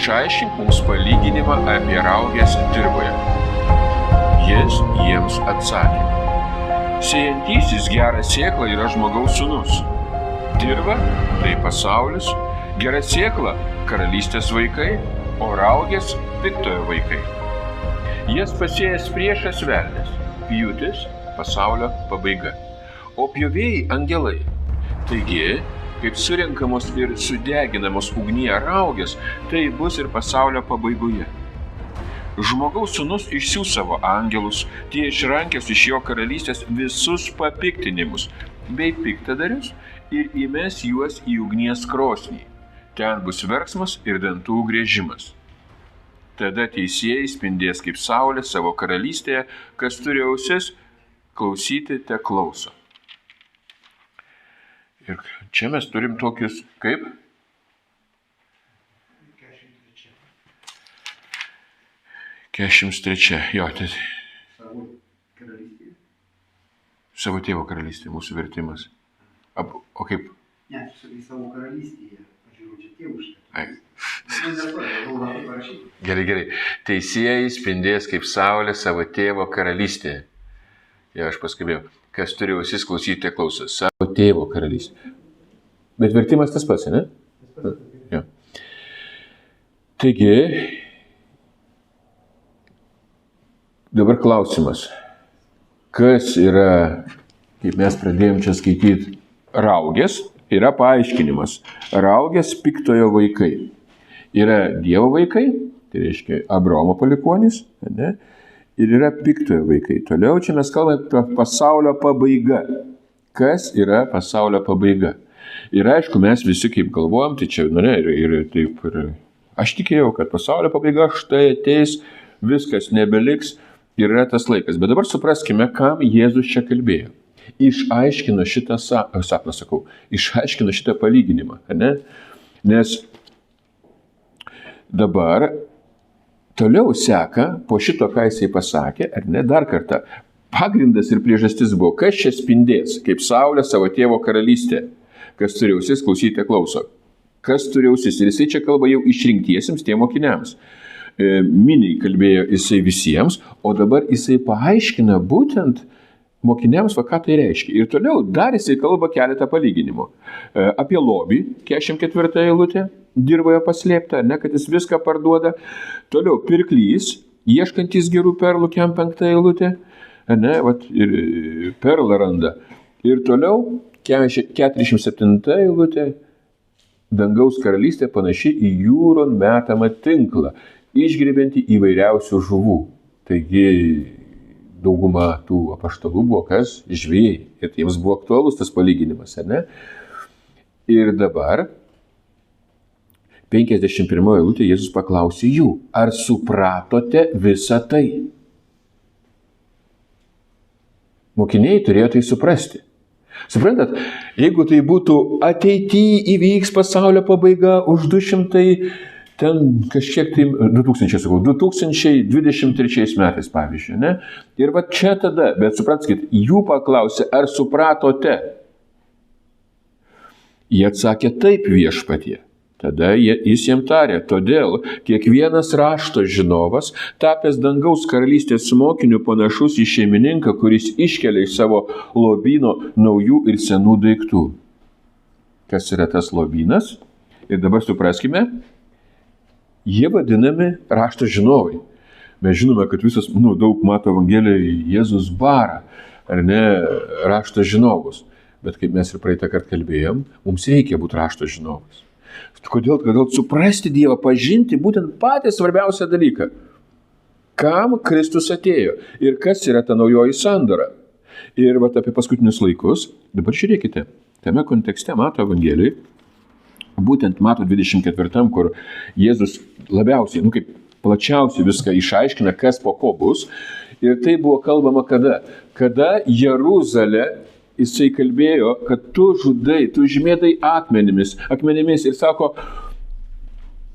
išaiškink mums palyginimą apie rauges dirvoje. Jis jiems atsakė. Sėjantysis gerą sėklą yra žmogaus sūnus. Dirva tai pasaulis, gera sėkla karalystės vaikai, o raugės piktojo vaikai. Jas pasėjęs priešas velnias, pjūtis pasaulio pabaiga, o pjovėjai angelai. Taigi, kaip surenkamos ir sudeginamos ugnyje raugės, tai bus ir pasaulio pabaigoje. Žmogaus sūnus išsiųs savo angelus, tie išrankės iš jo karalystės visus papiktinimus bei piktadarius ir įmes juos į ugnies krosnį. Ten bus verksmas ir dantų griežimas. Tada teisėjai spindės kaip saulė savo karalystėje, kas turi ausis, klausyti te klauso. Ir čia mes turim tokius, kaip? 43. Jo, tai. Savo karalystėje? Savo tėvo karalystėje, mūsų vertimas. O kaip? Ne, tu sakai savo karalystėje. Aš žiūrėjau, čia tėvuškai. Gerai. Teisėjai spindės kaip saulė savo tėvo karalystėje. Ja, aš paskubėjau. Kas turi ausis klausyti, klauso. Savo tėvo karalystėje. Bet vertimas tas pats, ne? Ja. Taigi, dabar klausimas. Kas yra, kaip mes pradėjom čia skaityti, raugės? Yra paaiškinimas. Raugės piktojo vaikai. Yra Dievo vaikai, tai reiškia Abraomo palikuonys, ne? Ir yra piktojo vaikai. Toliau čia mes kalbame apie pasaulio pabaigą. Kas yra pasaulio pabaiga? Ir aišku, mes visi kaip galvojam, tai čia, ir taip, ir aš tikėjau, kad pasaulio pabaiga štai ateis, viskas nebeliks ir yra tas laikas. Bet dabar supraskime, kam Jėzus čia kalbėjo. Išaiškino šitą išaiškino šitą palyginimą, ne? Nes dabar toliau seka po šito, ką jisai pasakė, ar ne, dar kartą. Pagrindas ir priežastis buvo, kas čia spindės, kaip saulė savo tėvo karalystė. Kas turi ausis, klausyti, klauso. Kas turi ausis, ir jisai čia kalba jau išrinktiesiems tiem mokiniams. Miniai kalbėjo jisai visiems, o dabar jisai paaiškina būtent mokiniams, ką tai reiškia. Ir toliau dar jisai kalba keletą palyginimų. Apie lobį, 44 eilutė, dirvoje paslėpta, ne, kad jis viską parduoda. Toliau pirklys, ieškantis gerų perlų, 5 eilutė, ne, ir perlą randa. Ir toliau 47 eilutė, dangaus karalystė panaši į jūron metamą tinklą, išgriebiantį įvairiausių žuvų. Taigi dauguma tų apaštalų buvo kas? Žvejai. Ir jiems buvo aktualus tas palyginimas, ar ne? Ir dabar 51 eilutė Jėzus paklausė jų, ar supratote visą tai? Mokiniai turėjo tai suprasti. Suprantat, jeigu tai būtų ateityje įvyks pasaulio pabaiga už 200, ten kažkiek tai 2023 metais, pavyzdžiui, ne? Ir va čia tada, bet supraskite, jų paklausė, ar supratote? Jie atsakė taip viešpatie. Tada jis jiem tarė, todėl kiekvienas rašto žinovas, tapęs dangaus karalystės mokiniu, panašus į šeimininką, kuris iškelia iš savo lobyno naujų ir senų daiktų. Kas yra tas lobynas? Ir dabar supraskime, jie vadinami rašto žinovai. Mes žinome, kad visas, daug mato Evangelijoje Jėzus bara, ar ne, rašto žinovus. Bet kaip mes ir praeitą kartą kalbėjom, mums reikia būti rašto žinovais. Kodėl suprasti Dievą, pažinti būtent patį svarbiausią dalyką. Kam Kristus atėjo ir kas yra ta naujoji sandora. Ir apie paskutinius laikus, dabar žiūrėkite, tame kontekste Mato Evangelijoje, būtent Mato 24, kur Jėzus labiausiai, kaip plačiausiai viską išaiškina, kas po ko bus. Ir tai buvo kalbama kada? Kada Jeruzalė, jisai kalbėjo, kad tu žudai, tu žymėdai akmenimis ir sako,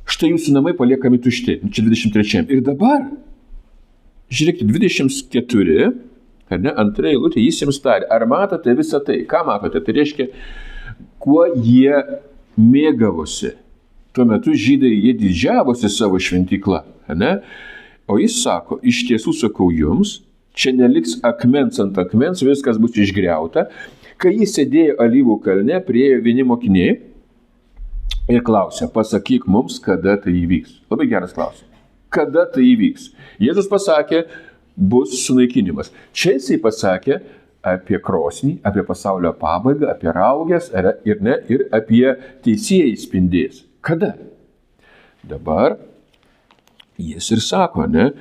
štai jūsų namai paliekami tušti. Čia 23. Ir dabar, žiūrėkite, 24, ar ne, antra eilutė, jis jiems tarė, ar matote visą tai? Ką matote? Tai reiškia, kuo jie mėgavosi. Tuo metu žydai jie didžiavosi savo šventyklą, ne? O jis sako, iš tiesų sakau jums, čia neliks akmens ant akmens, viskas bus išgriauta. Kai jis sėdėjo Alyvų kalne, priėjo vieni mokiniai ir klausė, pasakyk mums, kada tai įvyks. Labai geras klausimas. Kada tai įvyks? Jėzus pasakė, bus sunaikinimas. Čia jisai pasakė apie krosnį, apie pasaulio pabaigą, apie raugės ir apie teisėjai spindės. Kada? Dabar jis ir sako, ne?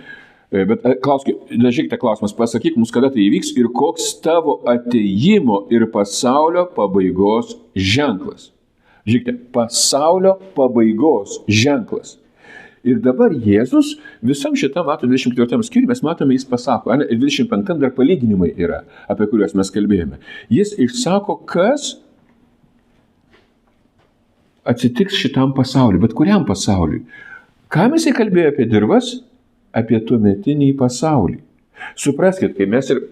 Bet žiūrėkite klausimas, pasakyk mums, kada tai įvyks ir koks tavo atėjimo ir pasaulio pabaigos ženklas. Žiūrėkite, pasaulio pabaigos ženklas. Ir dabar Jėzus visam šitam, 24 skyriui mes matome, jis pasako, ir 25 dar palyginimai yra, apie kuriuos mes kalbėjome. Jis išsako, kas atsitiks šitam pasauliu, bet kuriam pasauliui. Kam jisai kalbėjo apie dirvas? Apie tuometinį pasaulį. Supraskite, kai mes ir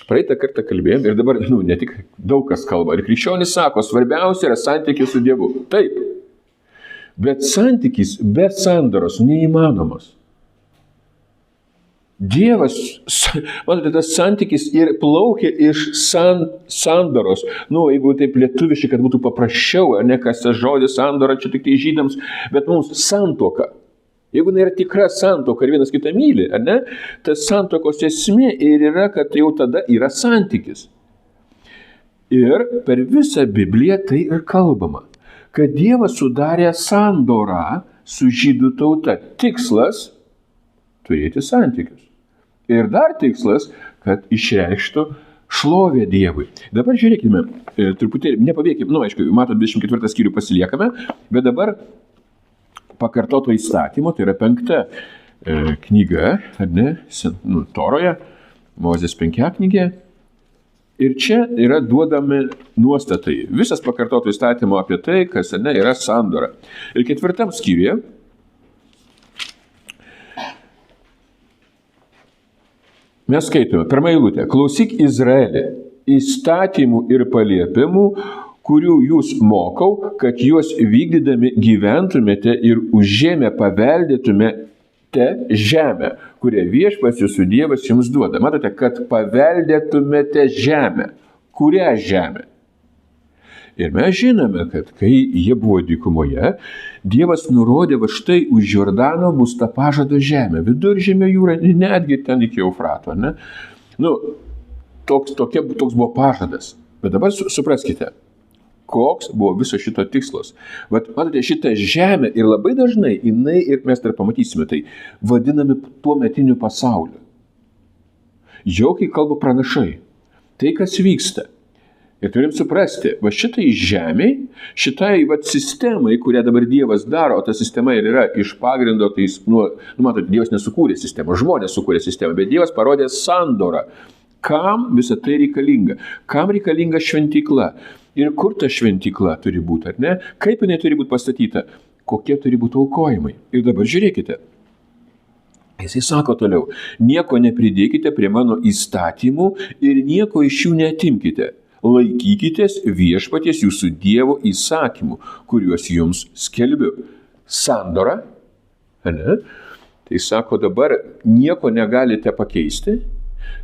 praeitą kartą kalbėjom, ir dabar, ne tik daug kas kalba, ir krikščionis sako, svarbiausia yra santykis su Dievu. Taip. Bet santykis be sandoros neįmanomas. Dievas, matote, tas santykis ir plaukia iš sandoros. Jeigu taip lietuviškai, kad būtų paprasčiau, ne kas tas žodis sandora, čia tik tai žydams, bet mums santuoka. Jeigu yra tikra santuoka ir vienas kitą myli, tas santokos esmė ir yra, kad jau tada yra santykis. Ir per visą Bibliją tai ir kalbama, kad Dievas sudarė sandorą su žydų tauta. Tikslas – turėti santykius. Ir dar tikslas, kad išreikštų šlovę Dievui. Dabar žiūrėkime, truputėlį, nepabėgime, aišku, matot, 24 skyrių pasiliekame, bet dabar pakartoto įstatymo, tai yra 5 knyga, Toroje, Mozės 5 knygė. Ir čia yra duodami nuostatai. Visas pakartoto įstatymo apie tai, kas yra sandora. Ir 4 skyriuje mes skaitome, pirmą eilutę, klausyk Izraelį, įstatymų ir paliepimų, kurių jūs mokau, kad juos vykdydami gyventumėte ir užėmę paveldėtumėte žemę, kurią viešpats jūsų Dievas jums duoda. Matote, kad paveldėtumėte žemę. Kurią žemę? Ir mes žinome, kad kai jie buvo dykumoje, Dievas nurodė, va štai už Jordano bus ta pažado žemė, Viduržemio jūra, netgi ten iki Eufrato. Toks buvo pažadas. Bet dabar supraskite, koks buvo viso šito tikslas. Matote, šitą žemę ir labai dažnai, jinai, ir mes dar pamatysime, tai vadinami tuo metiniu pasauliu. Jau kai kalba pranašai, tai kas vyksta. Ir turim suprasti, va šitai žemiai, šitai sistemai, kurią dabar Dievas daro, o ta sistema ir yra iš pagrindo, tai, matote, Dievas nesukūrė sistemą, žmonės sukūrė sistemą, bet Dievas parodė sandorą. Kam visą tai reikalinga? Kam reikalinga šventykla? Ir kur ta šventykla turi būti, ar ne? Kaip jinai turi būti pastatyta? Kokie turi būti aukojimai? Ir dabar žiūrėkite. Jisai sako toliau, nieko nepridėkite prie mano įstatymų ir nieko iš jų neatimkite. Laikykitės viešpaties jūsų Dievo įsakymų, kuriuos jums skelbiu. Sandora, ne? Tai sako dabar, nieko negalite pakeisti,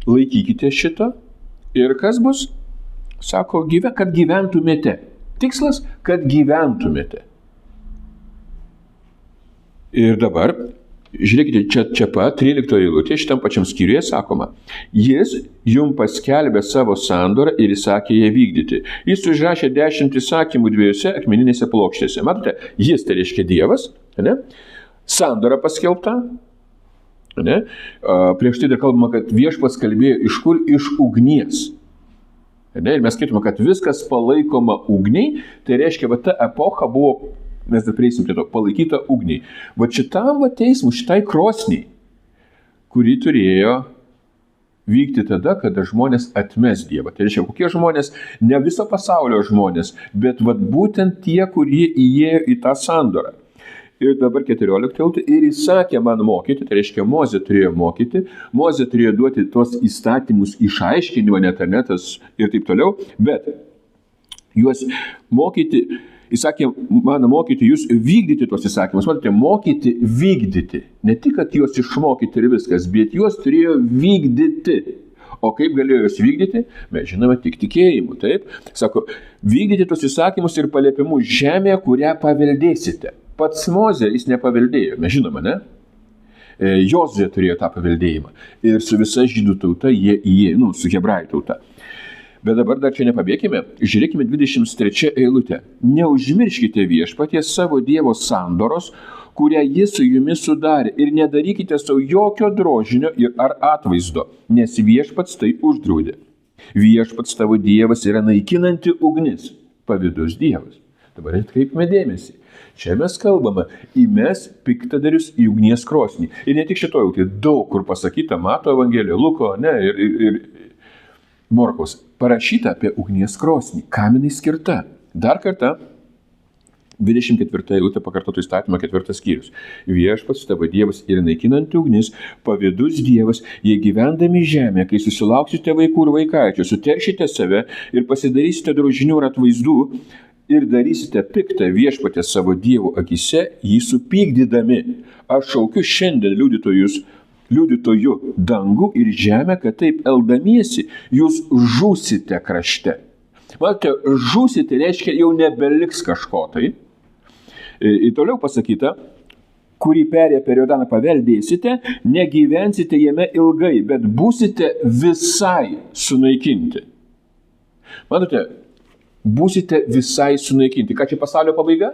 laikykite šito ir kas bus? Sako, kad gyventumėte. Tikslas, kad gyventumėte. Ir dabar, žiūrėkite, čia pat 13 eilutė, šitam pačiam skyriuje sakoma, jis jums paskelbė savo sandorą ir įsakė ją vykdyti. Jis užrašė 10 įsakymų 2 akmeninėse plokštėse. Matote, jis tai reiškia Dievas, ne? Sandora paskelbta. Ne? Prieš tai dar kalbama, kad viešpats kalbėjo iš kur? Iš ugnies. Ne? Ir mes skaitome, kad viskas palaikoma ugniai, tai reiškia, ta epocha buvo, mes dar prieisim prie to, palaikyta ugniai. Šitam teismui, šitai krosniai, kuri turėjo vykti tada, kada žmonės atmes Dievą. Tai reiškia, kokie žmonės, ne viso pasaulio žmonės, bet būtent tie, kurie įėjo į tą sandorą. Ir dabar 14 eilutė, ir įsakė man mokyti, tai reiškia, Mozė turėjo mokyti, Mozė turėjo duoti tos įstatymus išaiškinimą, netas ir taip toliau, bet juos mokyti Jis sakė, mano mokyti jūs vykdyti tos įsakymus. Matote, mokyti, vykdyti. Ne tik, kad juos išmokyti ir viskas, bet juos turėjo vykdyti. O kaip galėjo juos vykdyti? Mes žinome tik tikėjimu, taip? Sako, vykdyti tos įsakymus ir paliepimus žemėje, kurią paveldėsite. Pats Mozė jis nepaveldėjo, mes žinome, ne? Jozuė turėjo tą paveldėjimą. Ir su visa žydų tauta jie įėjo, su hebrajų tauta. Bet dabar dar čia nepabėkime, žiūrėkime 23 eilutę. Neužmirškite viešpaties savo Dievo sandoros, kurią jis su jumis sudarė, ir nedarykite savo jokio drožinio ar atvaizdo, nes viešpats tai uždraudė. Viešpats tavo Dievas yra naikinanti ugnis, pavydus Dievas. Dabar atkreipime dėmesį. Čia mes kalbame, įmes piktadarius į ugnies krosnį. Ir ne tik šitoje, tai daug kur pasakyta, Mato Evangelijoje, Luko, ne, ir Morkaus, parašyta apie ugnies krosnį, kam jinai skirta. Dar kartą, 24 eilutė pakartotų įstatymą 4 skyrius. Viešpats tavo Dievas ir naikinanti ugnis, pavydus Dievas, jei gyvendami žemę, kai susilauksite vaikų ir vaikaičių, suteršite save ir pasidarysite drožinių ir atvaizdų ir darysite piktą viešpatės savo Dievo akise, jį supykdydami. Aš šaukiu šiandien liudytojų dangų ir žemę, kad taip eldamiesi, jūs žūsite krašte. Matote, žūsite reiškia jau nebeliks kažko tai. Ir toliau pasakyta, kurį perėję per Jordaną paveldėsite, negyvensite jame ilgai, bet būsite visai sunaikinti. Matote, būsite visai sunaikinti. Ką čia pasaulio pabaiga?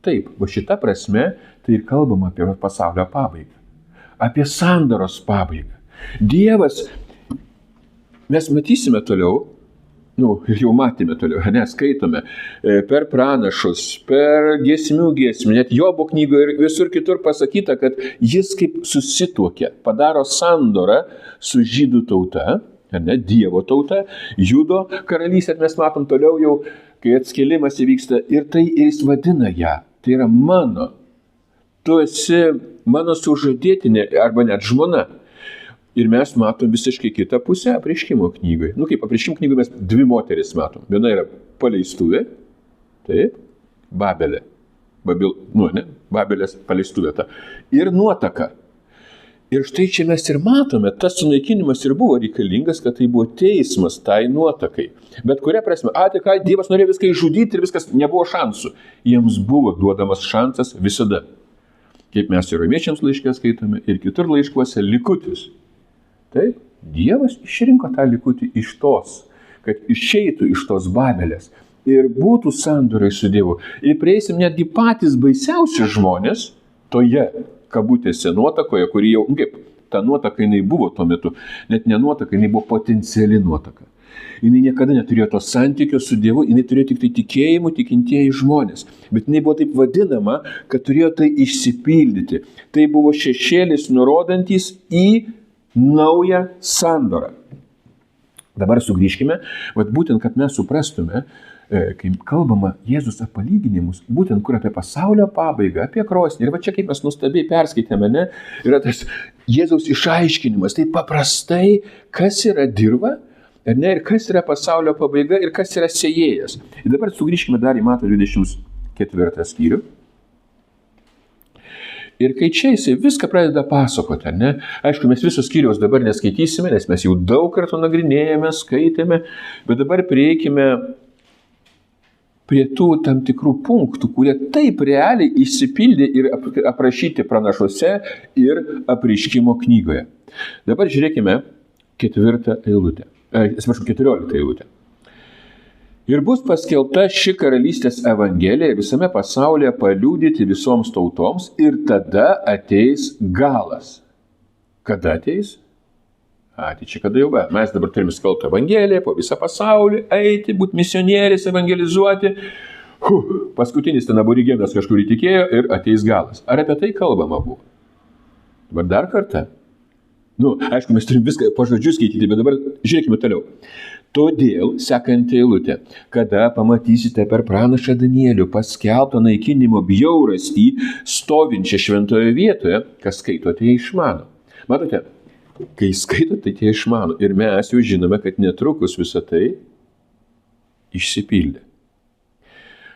Taip, va šita prasme, tai ir kalbama apie pasaulio pabaigą. Apie sandoros pabaigą. Dievas, mes matysime toliau, jau matėme toliau, skaitome, per pranašus, per giesmių, net Jobo knygoje ir visur kitur pasakyta, kad jis kaip susituokia, padaro sandorą su žydų tauta, ne, Dievo tauta, Judo karalystė, mes matom toliau jau, kai atskilimas įvyksta, ir tai ir jis vadina ją, tai yra mano. Tu esi mano sužadėtinė arba net žmona. Ir mes matom visiškai kitą pusę apreiškimo knygoje. Kaip apreiškimo knygoje mes dvi moteris matom. Viena yra paleistuvė, taip, Babelė. Babelės paleistuvė ta. Ir nuotaka. Ir štai čia mes ir matome, tas sunaikinimas ir buvo reikalingas, kad tai buvo teismas tai nuotakai. Bet kuria prasme, tai ką, Dievas norėjo viską išžudyti ir viskas nebuvo šansų. Jiems buvo duodamas šansas visada. Kaip mes ir romiečiams laiške skaitome ir kitur laiškuose likutis. Taip, Dievas išrinko tą likutį iš tos, kad išeitų iš tos Babelės ir būtų sandorai su Dievu. Ir prieisim netgi patys baisiausi žmonės toje kabutėse nuotakoje, kuri jau, kaip, ta nuotaka jinai buvo tuo metu, net ne nuotaka, jinai buvo potenciali nuotaka. Jinai niekada neturėjo to santykio su Dievu, jinai turėjo tik tai tikėjimu tikintieji žmonės. Bet jinai buvo taip vadinama, kad turėjo tai išsipildyti. Tai buvo šešėlis nurodantis į naują sandorą. Dabar sugrįžkime, būtent, kad mes suprastume, kai kalbama Jėzus apie palyginimus, būtent kur apie pasaulio pabaigą, apie krosnį. Ir čia kaip mes nuostabiai perskaitėme, ne, yra tas Jėzaus išaiškinimas. Tai paprastai, kas yra dirva, ne, ir kas yra pasaulio pabaiga, ir kas yra sėjėjas. Ir dabar sugrįžkime dar į Mato 24 skyrių. Ir kai čia jisai viską pradeda pasakoti, ne? Aišku, mes visos skyriaus dabar neskaitysime, nes mes jau daug kartų nagrinėjame, skaitėme, bet dabar prieikime prie tų tam tikrų punktų, kurie taip realiai išsipildė ir aprašyti pranašuose ir apreiškimo knygoje. Dabar žiūrėkime 14 eilutę. Ir bus paskelbta ši karalystės evangelija visame pasaulyje paliudyti visoms tautoms ir tada ateis galas. Kada ateis? Tai čia kada jau va. Mes dabar turime skelbti evangeliją po visą pasaulį, eiti, būti misionieriais, evangelizuoti. Paskutinis ten aborigenas kažkur įtikėjo ir ateis galas. Ar apie tai kalbama buvo? Dabar dar kartą. Aišku, mes turim viską po žodžiu skaityti, bet dabar žiūrėkime toliau. Todėl, sekantį eilutę, kada pamatysite per pranašą Danielių paskelbtą naikinimo bjaurastį stovinčią šventoje vietoje, kas skaitote, jie išmano. Matote, kai skaitote, tai jie išmano. Ir mes jau žinome, kad netrukus visą tai išsipildė.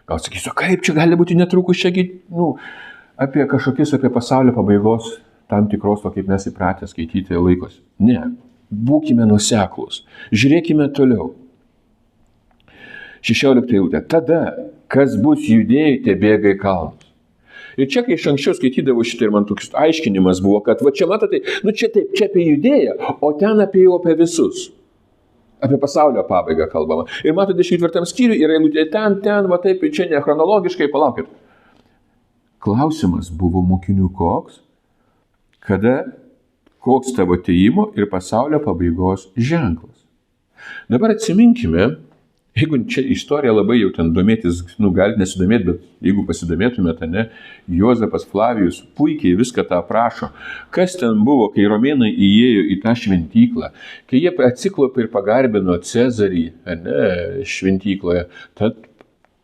Gal sakysiu, kaip čia gali būti netrukus čiagi, apie pasaulio pabaigos tam tikros, kaip mes įpratę skaityti laikos. Ne, būkime nuoseklūs, žiūrėkime toliau. 16 eilutė. Tada, kas bus judėjai, te bėga į kalnus. Ir čia, kai iš anksčiau skaitydavau šitą ir man toks aiškinimas buvo, kad va čia matote, čia taip, čia apie judėją, o ten apie visus. Apie pasaulio pabaigą kalbama. Ir matote, 24 skyriui yra eilutė ten, va taip, čia ne chronologiškai, palaukit. Klausimas buvo mokinių koks, koks tavo atėjimo ir pasaulio pabaigos ženklas. Dabar atsiminkime, jeigu čia istorija labai jau ten domėtis, galite nesidomėti, bet jeigu pasidomėtumėte, Juozapas Flavijus puikiai viską tą aprašo. Kas ten buvo, kai romėnai įėjo į tą šventyklą, kai jie atsiklaupė ir pagarbino Cezarį šventykloje,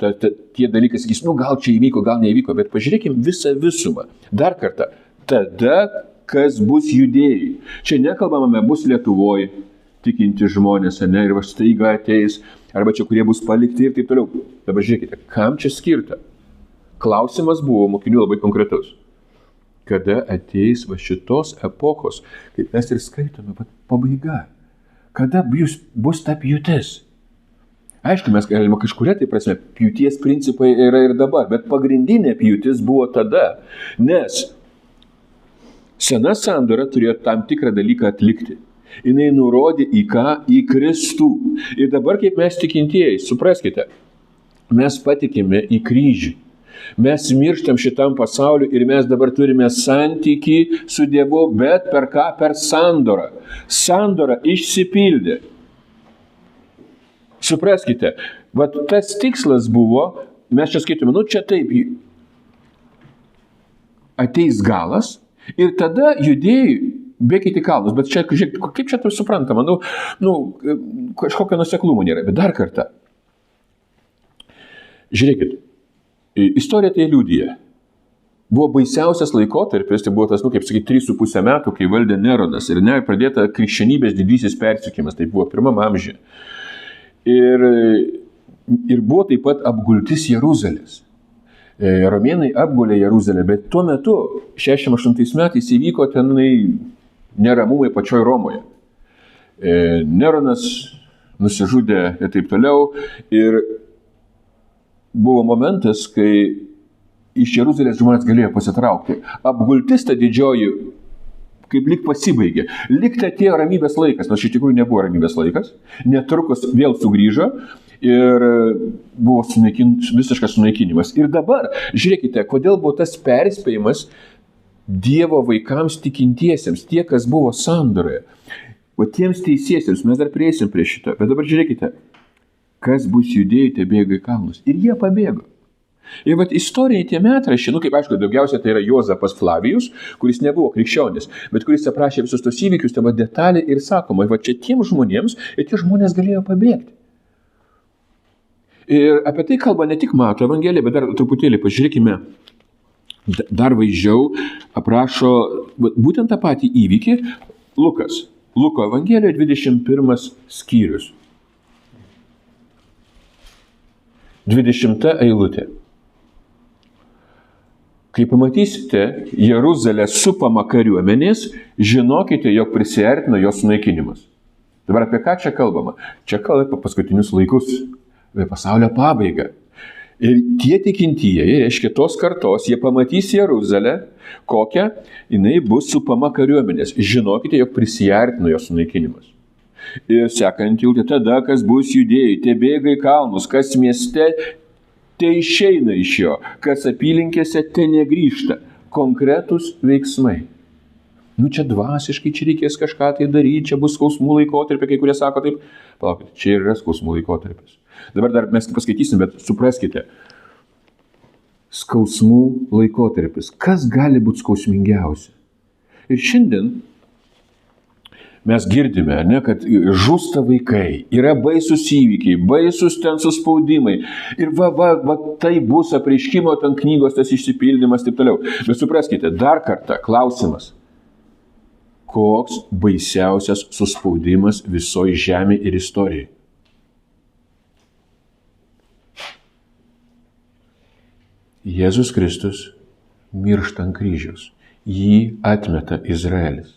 tie dalykai sakys, gal čia įvyko, gal neįvyko, bet pažiūrėkime visą visumą. Dar kartą, tada, kas bus judėjai. Čia nekalbame, bus Lietuvoje tikinti žmonės, ir va staiga ateis, arba čia, kurie bus palikti ir taip toliau. Dabar žiūrėkite, kam čia skirta? Klausimas buvo mokinių labai konkretus. Kada ateis va šitos epochos, kaip mes ir skaitome, pabaiga. Kada bus ta pjūtis? Aišku, mes galime kažkuria, tai prasme, pjūties principai yra ir dabar, bet pagrindinė pjūtis buvo tada, nes sena sandora turėjo tam tikrą dalyką atlikti. Jinai nurodė į ką? Į Kristų. Ir dabar, kaip mes tikintieji, supraskite, mes patikime į kryžių. Mes mirštam šitam pasauliu ir mes dabar turime santykį su Dievu, bet per ką? Per sandorą. Sandora išsipildė. Supraskite, tas tikslas buvo, mes čia skaitome, čia taip, ateis galas ir tada judėjai, bėkite į kalnus, bet čia, žiūrėk, kaip čia tai suprantama, kažkokio nuoseklumo nėra, bet dar kartą. Žiūrėkit, istorija tai liudija. Buvo baisiausias laikotarpis, tai buvo tas, 3,5 metų, kai valdė Neronas ir pradėta krikščionybės didysis persekiojimas, tai buvo 1 amžiuje. Ir buvo taip pat apgultis Jeruzalės. Romėnai apgulė Jeruzalę, bet tuo metu, 68 metais, įvyko tenai neramumai pačioj Romoje. Neronas nusižudė ir taip toliau. Ir buvo momentas, kai iš Jeruzalės žmonės galėjo pasitraukti. Apgultis ta didžioji, kaip lyg pasibaigė. Lyg tai atėjo ramybės laikas, nors iš tikrųjų nebuvo ramybės laikas. Netrukus vėl sugrįžo ir buvo visiškas sunaikinimas. Ir dabar, žiūrėkite, kodėl buvo tas perspėjimas Dievo vaikams tikintiesiems, tie, kas buvo sandoroje. O tiems teisiesiems, mes dar prieisim prie šito, bet dabar žiūrėkite, kas bus judėjai, te bėga į kalnus. Ir jie pabėgo. Ir istoriniai tie metraščiai, kaip aišku, daugiausia tai yra Juozapas Flavijus, kuris nebuvo krikščionis, bet kuris aprašė visus tos įvykius, tai detalė ir sakoma, čia tiems žmonėms, ir tie žmonės galėjo pabėgti. Ir apie tai kalba ne tik Mato Evangelija, bet dar truputėlį pažiūrėkime, dar vaizdžiau aprašo būtent tą patį įvykį Lukas. Luko Evangelijoje 21 skyrius. 20 eilutė. Kai pamatysite Jeruzalę supamą kariuomenės, žinokite, jog prisiartino jos sunaikinimas. Dabar apie ką čia kalbama? Čia kalba apie paskutinius laikus, apie pasaulio pabaigą. Ir tie tikintieji, reiškia tos kartos, jie pamatys Jeruzalę, kokią jinai bus supama kariuomenės. Žinokite, jog prisiartino jos sunaikinimas. Ir sekant eilutė, tada, kas bus judėjai, te bėga į kalnus, kas mieste, te išeina iš jo, kas apylinkėse, te negrįžta. Konkretus veiksmai. Čia dvasiškai, čia reikės kažką tai daryti, čia bus skausmų laikotarpį, kai kurie sako taip, palaukite, čia yra skausmų laikotarpis. Dabar dar mes paskaitysim, bet supraskite, skausmų laikotarpis. Kas gali būti skausmingiausia? Ir šiandien mes girdime, kad žūsta vaikai, yra baisus įvykiai, baisus ten suspaudimai. Ir tai bus apreiškimo ten knygos, tas išsipildymas, taip toliau. Bet supraskite, dar kartą klausimas. Koks baisiausias suspaudimas visoje žemėje ir istorijoje? Jėzus Kristus miršta ant kryžiaus. Jį atmeta Izraelis.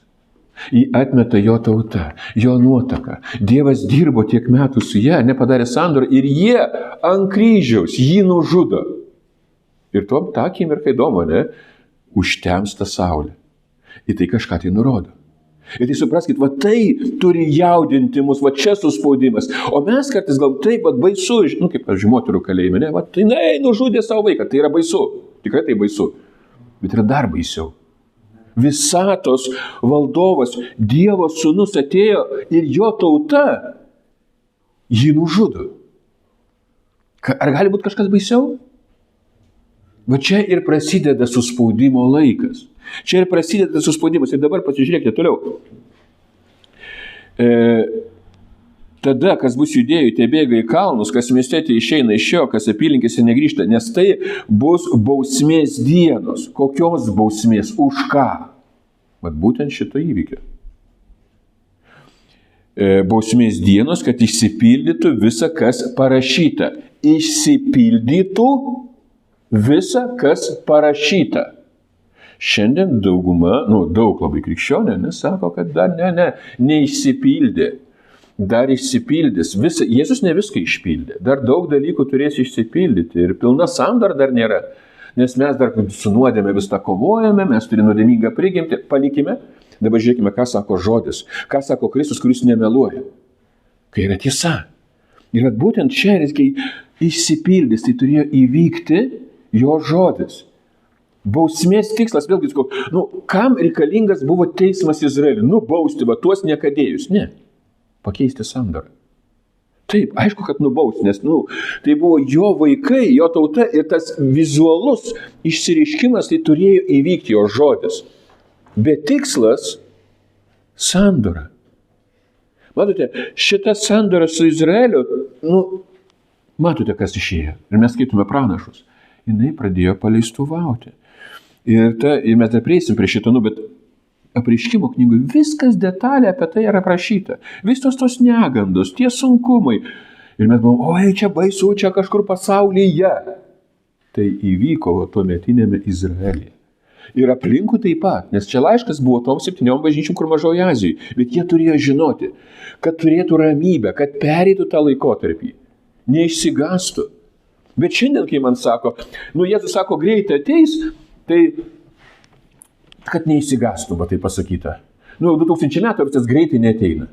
Jį atmeta jo tauta, jo nuotaka. Dievas dirbo tiek metų su ja, nepadarė sandorą ir jie ant kryžiaus jį nužudo. Ir tą akimirką įdomu, ne? Užtemsta saulė. Ir tai kažką tai nurodo. Ir tai supraskit, va tai turi jaudinti mus, va čia suspaudimas. O mes kartais gal taip, va baisu, kaip, pavyzdžiui, moterų kalėjime, ne? Va tai nužudė savo vaiką, tai yra baisu. Tikrai tai baisu. Bet yra dar baisiau. Visatos valdovas, Dievo sūnus atėjo ir jo tauta jį nužudo. Ar gali būti kažkas baisiau? Va čia ir prasideda suspaudimo laikas. Čia ir prasideda suspaudimas. Ir dabar pasižiūrėkite toliau. Tada, kas bus judėjų, tie bėga į kalnus, kas miestėti išeina iš jo, kas apylinkėse negrįžta, nes tai bus bausmės dienos. Kokios bausmės? Už ką? Vat būtent šito įvykio. Bausmės dienos, kad išsipildytų visa, kas parašyta. Išsipildytų visa, kas parašyta. Šiandien dauguma, daug labai krikščionių, sako, kad dar neišsipildė. Dar išsipildys. Jėzus ne viską išpildė. Dar daug dalykų turės išsipildyti. Ir pilna sandora dar nėra. Nes mes dar su nuodėme vis tą kovojame, mes turime nuodėmingą prigimtį. Palikime. Dabar žiūrėkime, ką sako žodis. Ką sako Kristus, kuris nemeluoja. Kai yra tiesa. Ir būtent čia, kai išsipildys, tai turėjo įvykti jo žodis. Bausmės tikslas, vėlgi, kam reikalingas buvo teismas Izraeliui? Nubausti, tuos niekadėjus. Ne. Pakeisti sandorą. Taip, aišku, kad nubausti, nes tai buvo jo vaikai, jo tauta ir tas vizualus išsireiškimas, tai turėjo įvykti jo žodis. Bet tikslas – sandora. Matote, šita sandora su Izraeliu, matote, kas išėjo. Ir mes skaitume pranašus. Jinai pradėjo paleistuvauti. Ir mes dar prieisim prie šito, bet Apreiškimo knygui viskas detalė apie tai yra aprašyta. Visos tos negandos, tie sunkumai. Ir mes buvom, oi, čia baisu, čia kažkur pasaulyje. Tai įvyko tuometinėme Izraelyje. Ir aplinkų taip pat, nes čia laiškas buvo tom 7 bažnyčiom, kur Mažoje Azijoje. Bet jie turėjo žinoti, kad turėtų ramybę, kad pereitų tą laikotarpį. Neišsigastų. Bet šiandien, kai man sako, Jėzus sako, greitai ateis, tai kad neįsigastų, tai pasakyta. 2000 metų visas greitai neateina.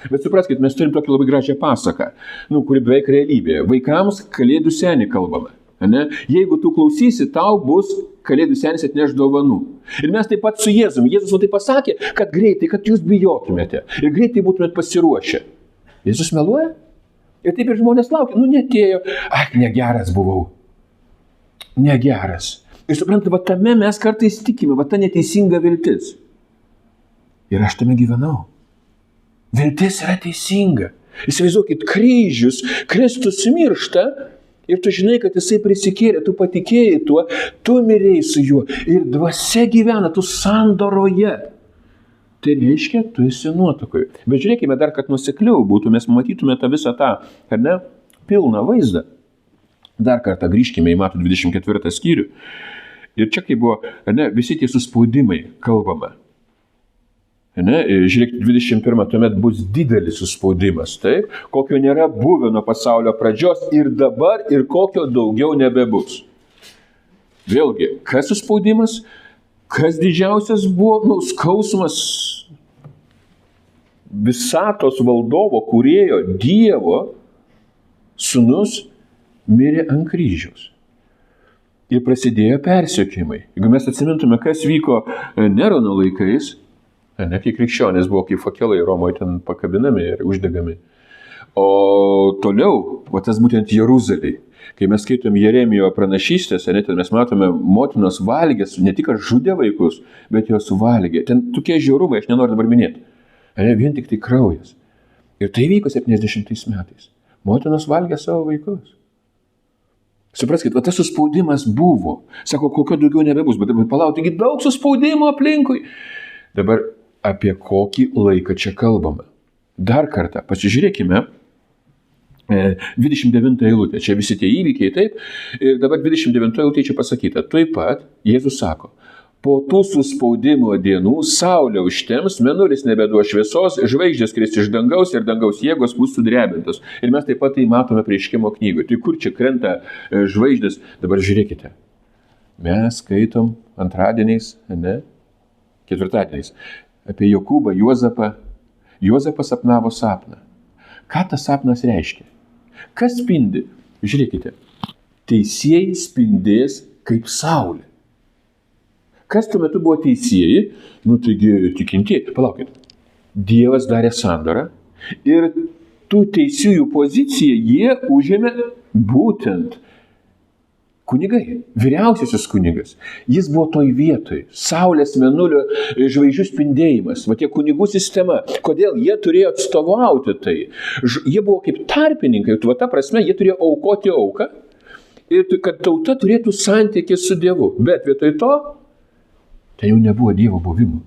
Bet supraskite, mes turim tokią labai gražią pasaką, kuri beveik realybėje. Vaikams kalėdų senį kalbame. Ne? Jeigu tu klausysi, tau bus kalėdų senis atneš dovanų. Ir mes taip pat su Jėzumi. Jėzus tai pasakė, kad greitai, kad jūs bijotumėte. Ir greitai būtumėte pasiruošę. Jėzus meluoja? Ir taip ir žmonės laukia. Neatėjo. Negeras buvau. Negeras. Ir suprantate, tame mes kartais tikime, ta neteisinga viltis. Ir aš tame gyvenau. Viltis yra teisinga. Įsivaizduokit, kryžius, Kristus miršta ir tu žinai, kad jisai prisikėlė, tu patikėjai tuo, tu mirėjai su juo ir dvasia gyvena, tu sandoroje. Tai reiškia, tu esi nuotakoje. Bet žiūrėkime dar, kad nuosekliau būtų, mes matytume tą visą tą, pilną vaizdą. Dar kartą grįžkime į Mato 24 skyrių. Ir čia, kai buvo, visi tie suspaudimai kalbama. Žiūrėkite, 21 tuomet bus didelis suspaudimas, taip? Kokio nėra buvę nuo pasaulio pradžios ir dabar, ir kokio daugiau nebebus. Vėlgi, kas suspaudimas? Kas didžiausias buvo? Skausmas visatos valdovo, kūrėjo Dievo sūnus mirė ant kryžiaus. Ir prasidėjo persekiojimai. Jeigu mes atsimintume, kas vyko Nerono laikais, kai krikščionės buvo kaip fakelai Romoje ten pakabinami ir uždegami. O toliau, tas būtent Jeruzalėj. Kai mes skaitom Jeremijo pranašystės, ten mes matome, motinos valgės, ne tik žudė vaikus, bet jos valgė. Ten tokie žiaurumai, aš nenoriu dabar minėti. Vien tik tai kraujas. Ir tai vyko 70 metais. Motinos valgė savo vaikus. Supraskit, tas suspaudimas buvo. Sako, kokio daugiau nebebus, bet palauk, taigi daug suspaudimo aplinkui. Dabar apie kokį laiką čia kalbame. Dar kartą pasižiūrėkime 29 eilutė, čia visi tie įvykiai, taip, ir dabar 29 eilutė čia pasakyta, taip pat Jėzus sako, po tų suspaudimo dienų saulė užtems, mėnulis nebeduos šviesos, žvaigždės kris iš dangaus ir dangaus jėgos bus sudrebintos. Ir mes taip pat tai matome Apreiškimo knygoje. Tai kur čia krenta žvaigždės? Dabar žiūrėkite. Mes skaitom antradieniais, ne? Ketvirtadieniais apie Jokūbą, Juozapą. Juozapas sapnavo sapną. Ką tas sapnas reiškia? Kas spindi? Žiūrėkite. Teisieji spindės kaip saulė. Kas tuo metu buvo teisieji? Nu, taigi tikintieji. Palaukit. Dievas darė sandorą ir tų teisiųjų poziciją jie užėmė būtent kunigai, vyriausiasis kunigas. Jis buvo toj vietoj. Saulės, mėnulio, žvaigždžių spindėjimas. Va tie kunigų sistema. Kodėl? Jie turėjo atstovauti tai. Jie buvo kaip tarpininkai. Va ta prasme, jie turėjo aukoti auką ir kad tauta turėtų santykį su Dievu. Bet vietoj to ten jau nebuvo Dievo buvimo.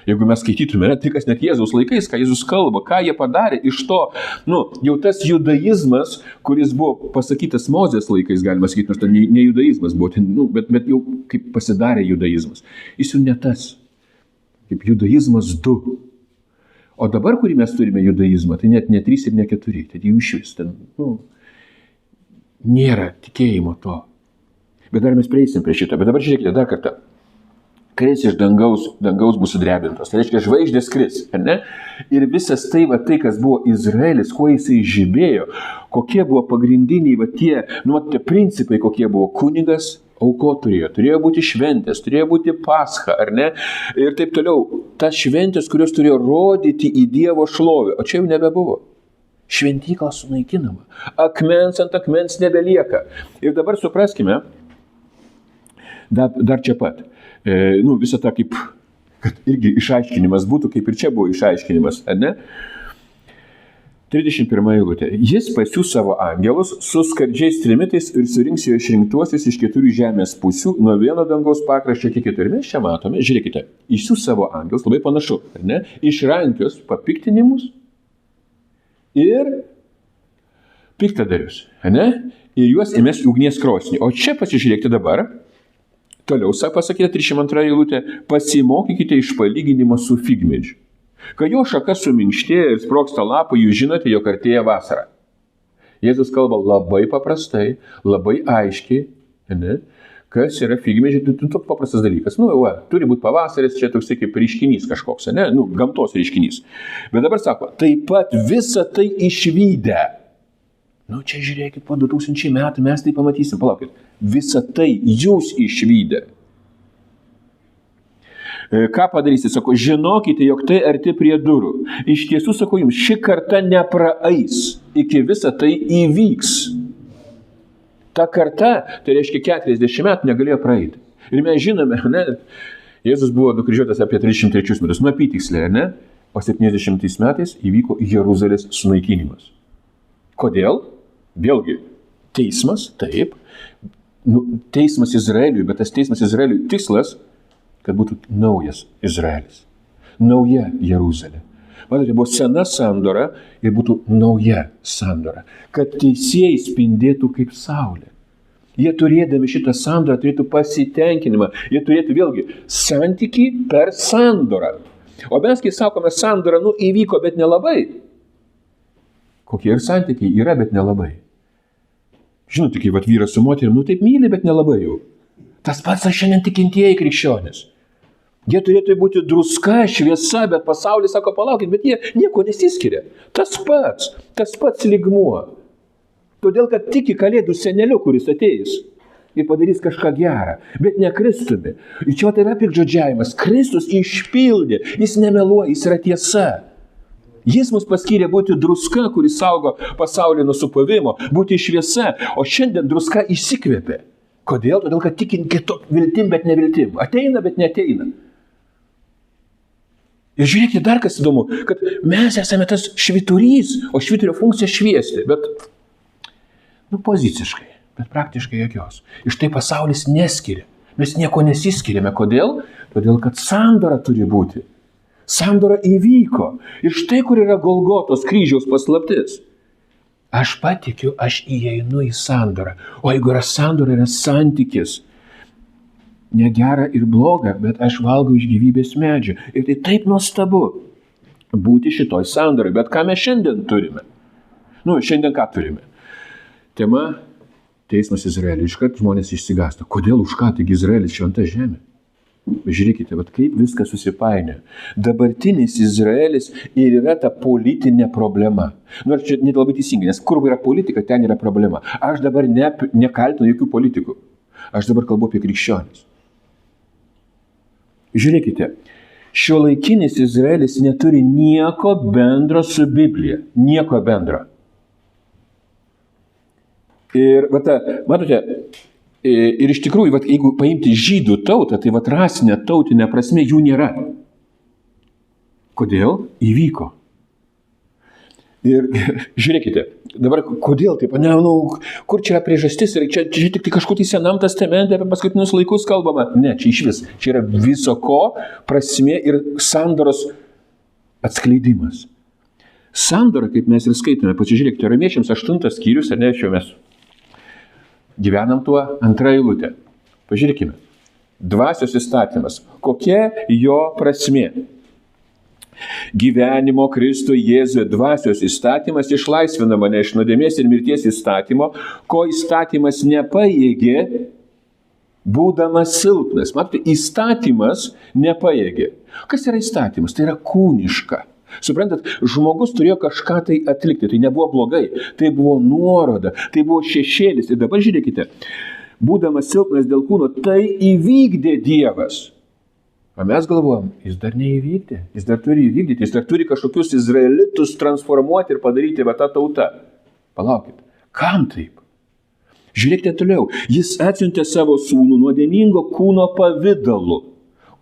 Jeigu mes skaitytume, tai kas net Jėzaus laikais, ką Jėzus kalba, ką jie padarė iš to, jau tas judaizmas, kuris buvo pasakytas Mozės laikais, galima sakyti, nors tai ne judaizmas buvo, bet jau kaip pasidarė judaizmas. Jis jau ne tas, kaip judaizmas 2. O dabar, kurį mes turime judaizmą, tai net ne 3 ir ne 4, tai jau iš vis ten, nėra tikėjimo to. Bet dar mes prieisim prie šito, bet dabar žiūrėkite dar kartą. Kris iš dangaus bus sudrebintos. Tai reiškia, žvaigždės kris, ar ne? Ir visas tai, kas buvo Izraelis, kuo jisai žibėjo, kokie buvo pagrindiniai, tie principai, kokie buvo kunigas, auko turėjo būti šventės, turėjo būti pascha, ar ne? Ir taip toliau, tas šventės, kurios turėjo rodyti į Dievo šlovę, o čia jau nebebuvo. Šventykla sunaikinama. Akmens ant akmens nebelieka. Ir dabar supraskime, dar čia pat. Visą tą kaip, kad irgi išaiškinimas būtų, kaip ir čia buvo išaiškinimas, ar ne? 31 eilutė. Jis pasiųs savo angelus su skardžiais trimitais ir surinks jo išrinktuosius iš 4 žemės pusių, nuo vieno dangaus pakraščio iki kitur. Mes čia matome, žiūrėkite, išsiųs savo angelus, labai panašu, ar ne? Išrankios papiktinimus ir piktadarius, ar ne? Ir juos įmes ugnies krosnį. O čia pasižiūrėkite dabar. Toliau pasakyta 32 eilutė, pasimokykite iš palyginimo su figmedžiu. Kai jo šaka suminkštėja ir sprogsta lapų, jūs žinote, jog artėja vasara. Jėzus kalba labai paprastai, labai aiškiai, ne? Kas yra figmedžiai, toks paprastas dalykas. Turi būti pavasaris, čia toks kaip reiškinys kažkoks, ne? Gamtos reiškinys. Bet dabar sako, taip pat visą tai išvydę. Čia žiūrėkit, po 2000 metų mes tai pamatysim, palaukit. Visą tai jūs išvydę. Ką padarysite? Sako, žinokite, jog tai arti prie durų. Iš tiesų, sako jums, ši karta nepraeis, iki visą tai įvyks. Ta karta, tai reiškia 40 metų negalėjo praeiti. Ir mes žinome, ne, Jėzus buvo nukryžiuotas apie 33 metus, apytiksliai, ne? O 70 metais įvyko Jeruzalės sunaikinimas. Kodėl? Vėlgi, teismas, taip, teismas Izraeliui, bet tas teismas Izraeliui tikslas, kad būtų naujas Izraelis, nauja Jeruzalė. Matote, buvo sena sandora ir būtų nauja sandora, kad teisėjai spindėtų kaip saulė. Jie turėdami šitą sandorą turėtų pasitenkinimą, jie turėtų vėlgi santykį per sandorą. O mes, kai sakome, sandora, įvyko, bet nelabai. Kokie ir santykiai yra, bet nelabai. Žinote, kaip vyras su moterim, taip myli, bet nelabai jau. Tas pats šiandien tikintieji krikščionys. Jie turėtų būti druska, šviesa, bet pasaulis sako, palaukit, bet jie nieko nesiskiria. Tas pats lygmuo. Todėl, kad tiki Kalėdų seneliu, kuris ateis ir padarys kažką gerą, bet ne Kristumi. Ir čia tai yra piktžodžiavimas. Kristus išpildė, jis nemeluoja, jis yra tiesa. Jis mus paskyrė būti druska, kuris saugo pasaulį nuo supuvimo, būti šviesa, o šiandien druska išsikvėpė. Kodėl? Todėl, kad tikint viltim, bet ne viltim. Ateina, bet neateina. Ir žiūrėkite, dar kas įdomu, kad mes esame tas švyturys, o švyturio funkcija šviesti, bet poziciškai, bet praktiškai jokios. Iš tai pasaulis neskiria. Mes nieko nesiskiriame. Kodėl? Todėl, kad sandora turi būti. Sandora įvyko. Ir štai kur yra Golgotos kryžiaus paslaptis. Aš patikiu, aš įeinu į sandorą. O jeigu yra sandora, yra santykis. Ne gera ir bloga, bet aš valgau iš gyvybės medžio. Ir tai taip nuostabu būti šitoj sandorai. Bet ką mes šiandien turime? Šiandien ką turime? Tema - teismas Izraeliui. Iškart žmonės išsigąsta. Kodėl, už ką, taigi Izraelis šventa žemė? Žiūrėkite, kaip viskas susipainioja. Dabartinis Izraelis ir yra ta politinė problema. Nors čia net labai teisingai, nes kur yra politika, ten yra problema. Aš dabar nekaltinu jokių politikų. Aš dabar kalbu apie krikščionis. Žiūrėkite, šiuolaikinis Izraelis neturi nieko bendro su Biblija. Nieko bendro. Ir, matote, ir iš tikrųjų, jeigu paimti žydų tautą, tai rasinė, tautinė prasme jų nėra. Kodėl? Įvyko. Ir žiūrėkite, dabar kodėl taip, kur čia yra priežastis, ir čia tik tai kažkur į Senam testamente apie paskutinius laikus kalbama. Ne, čia iš vis, čia yra viso ko prasmė ir sandoros atskleidimas. Sandora, kaip mes ir skaitome, pasižiūrėkite, Romiečiams 8 skyrius, ar ne, šiuo mes gyvenam tuo, antra eilutė. Pažiūrėkime. Dvasios įstatymas. Kokia jo prasmė? Gyvenimo Kristo Jėzuje dvasios įstatymas išlaisvina mane iš nuodėmės ir mirties įstatymo, ko įstatymas nepajėgė, būdamas silpnas. Matote, įstatymas nepajėgė. Kas yra įstatymas? Tai yra kūniška. Suprantat, žmogus turėjo kažką tai atlikti, tai nebuvo blogai, tai buvo nuoroda, tai buvo šešėlis. Ir dabar žiūrėkite, būdamas silpnas dėl kūno, tai įvykdė Dievas. O mes galvojam, jis dar neįvykdė, jis dar turi įvykdyti, jis dar turi kažkokius izraelitus transformuoti ir padaryti tą tautą. Palaukit, kam taip? Žiūrėkite toliau, jis atsiuntė savo sūnų nuodėmingo kūno pavidalu.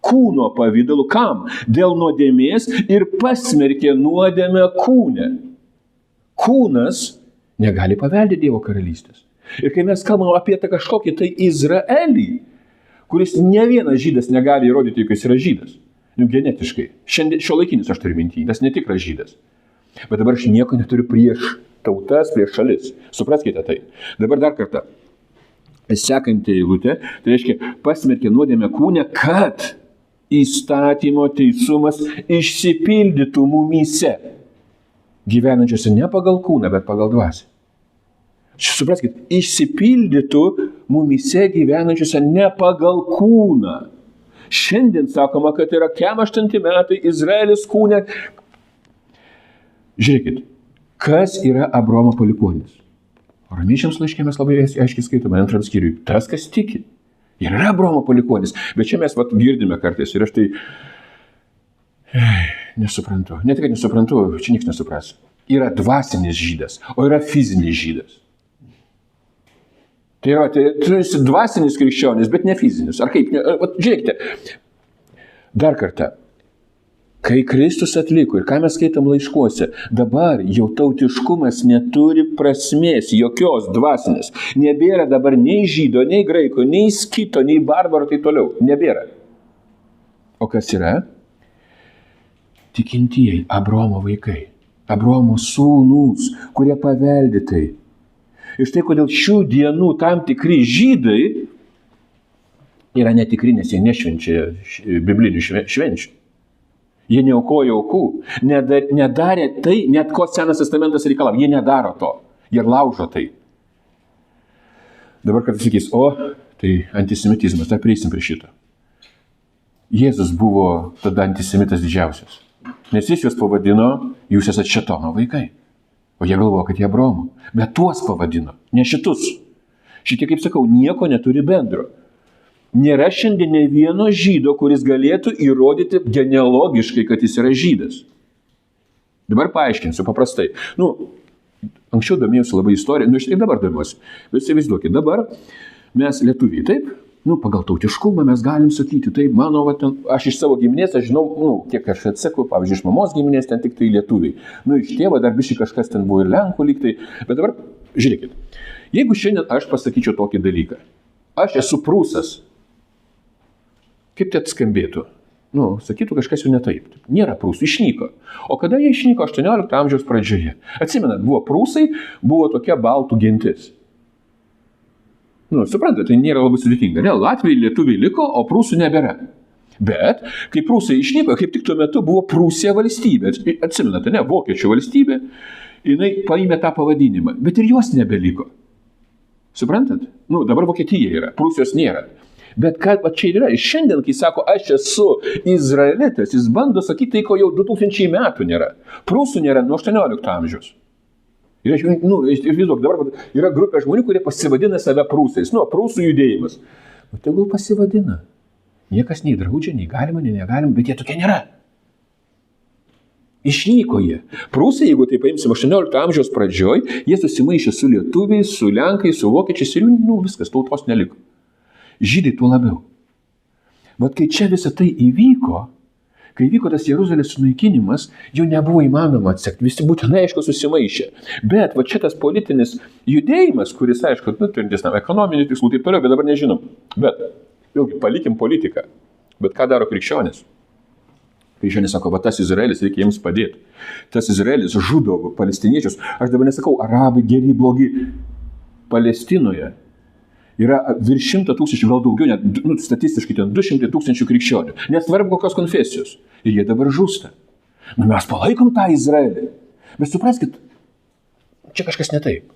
Kūno pavidalu. Kam? Dėl nuodėmės ir pasmerkė nuodėmę kūne. Kūnas negali paveldėti Dievo karalystės. Ir kai mes kalbam apie tą kažkokį tai Izraelį, kuris ne vienas žydas negali įrodyti, jog jis yra žydas. Genetiškai. Šiuolaikinis aš turiu minty, nes netikras žydas. Bet dabar aš nieko neturiu prieš tautas, prieš šalis. Supraskite tai. Dabar dar kartą. Sekanti eilutė, tai reiškia, pasmerkė nuodėmę kūne, kad įstatymo teisumas išsipildytų mumyse, gyvenančiose ne pagal kūną, bet pagal dvasią. Supraskite, išsipildytų mumyse gyvenančiose ne pagal kūną. Šiandien sakoma, kad yra 80 metai Izraelis kūne. Žiūrėkit, kas yra Abraomo palikuonis? Romiečiams laiške mes labai aiškiai skaitome, 2 skyriui. Tas, kas tiki. Ir yra Abraomo palikuonis. Bet čia mes girdime kartais ir aš tai nesuprantu. Ne tik, kad nesuprantu, čia nieks nesupras. Yra dvasinis žydas, o yra fizinis žydas. Tai yra, tu esi dvasinis krikščionis, bet ne fizinis. Ar kaip? Žiūrėkite, dar kartą. Kai Kristus atliko ir ką mes skaitam laiškuose, dabar jau tautiškumas neturi prasmės, jokios dvasinės. Nebėra dabar nei žydo, nei graiko, nei skito, nei barbaro, tai toliau. Nebėra. O kas yra? Tikintieji, Abraomo vaikai, Abraomo sūnūs, kurie paveldi tai. Ir štai kodėl šių dienų tam tikri žydai yra netikri, nes jie nešvenčia biblinių švenčių. Jie neaukojo aukų, nedarė tai, net ko Senas testamentas reikalavo. Jie nedaro to, jie laužo tai. Dabar kartais sakys, tai antisemitizmas, dar prieisim prie šito. Jėzus buvo tada antisemitas didžiausias, nes jis juos pavadino, jūs esate šėtono vaikai. O jie galvoja, kad jie Abraomo. Bet tuos pavadino, ne šitus. Šitie, kaip sakau, nieko neturi bendro. Nėra šiandien ne vieno žydo, kuris galėtų įrodyti genealogiškai, kad jis yra žydas. Dabar paaiškinsiu paprastai. Anksčiau domėjausi labai istoriją, ir dabar domiuosi. Bet įsivaizduokit, dabar mes lietuviai, taip, pagal tautiškumą mes galim sakyti, taip, aš iš savo giminės, aš žinau, kiek aš atseku, pavyzdžiui, iš mamos giminės, ten tik tai lietuviai. Iš tėvo dar biškai kažkas ten buvo ir lenkų lyg tai. Bet dabar, žiūrėkit, jeigu šiandien aš pasakyčiau tokį dalyką, aš esu prūsas, kaip tai atskambėtų? sakytų kažkas jau ne taip. Nėra prūsų, išnyko. O kada jie išnyko? 18 amžiaus pradžioje. Atsimenat, buvo prūsai, buvo tokia baltų gentis. Suprantate, tai nėra labai sudėtinga. Ne, Latviai, lietuviai liko, o prūsų nebėra. Bet, kai prūsai išnyko, kaip tik tuo metu buvo Prūsija valstybė. Atsimenate, ne, vokiečių valstybė. Jinai paėmė tą pavadinimą, bet ir jos nebeliko. Suprantat? Dabar Vokietija yra, Prūsijos nėra. Bet ką čia yra? Šiandien, kai sako, aš esu izraelitas, jis bando sakyti tai, ko jau 2000 metų nėra. Prūsų nėra nuo 18 amžiaus. Ir dabar yra grupė žmonių, kurie pasivadina save prūsais. Prūsų judėjimas. Tegul pasivadina. Niekas nei draudžia, nei galima, nei negalima, bet jie tokie nėra. Išnyko jie. Prūsai, jeigu tai paimsim 18 amžiaus pradžioj, jie susimaišė su lietuviais, su lenkais, su vokiečiais ir viskas, tautos neliko. Žydai tuo labiau. Bet kai čia visą tai įvyko, kai vyko tas Jeruzalės sunaikinimas, jau nebuvo įmanoma atsekti, visi būtinai aišku susimaišė. Bet va čia tas politinis judėjimas, kuris aišku, turintis ekonominį tikslų, taip toliau, bet dabar nežinom. Bet vėlgi, palikim politiką. Bet ką daro krikščionis? Krikščionis sako, va tas Izraelis, reikia jiems padėti. Tas Izraelis žudo palestiniečius. Aš dabar nesakau, arabai geri, blogi. Palestinoje yra virš 100 000, gal daugiau, net statistiškai ten 200 000 krikščionių. Nesvarbu kokios konfesijos. Ir jie dabar žūsta. Mes palaikom tą Izraelį. Bet supraskit, čia kažkas ne taip.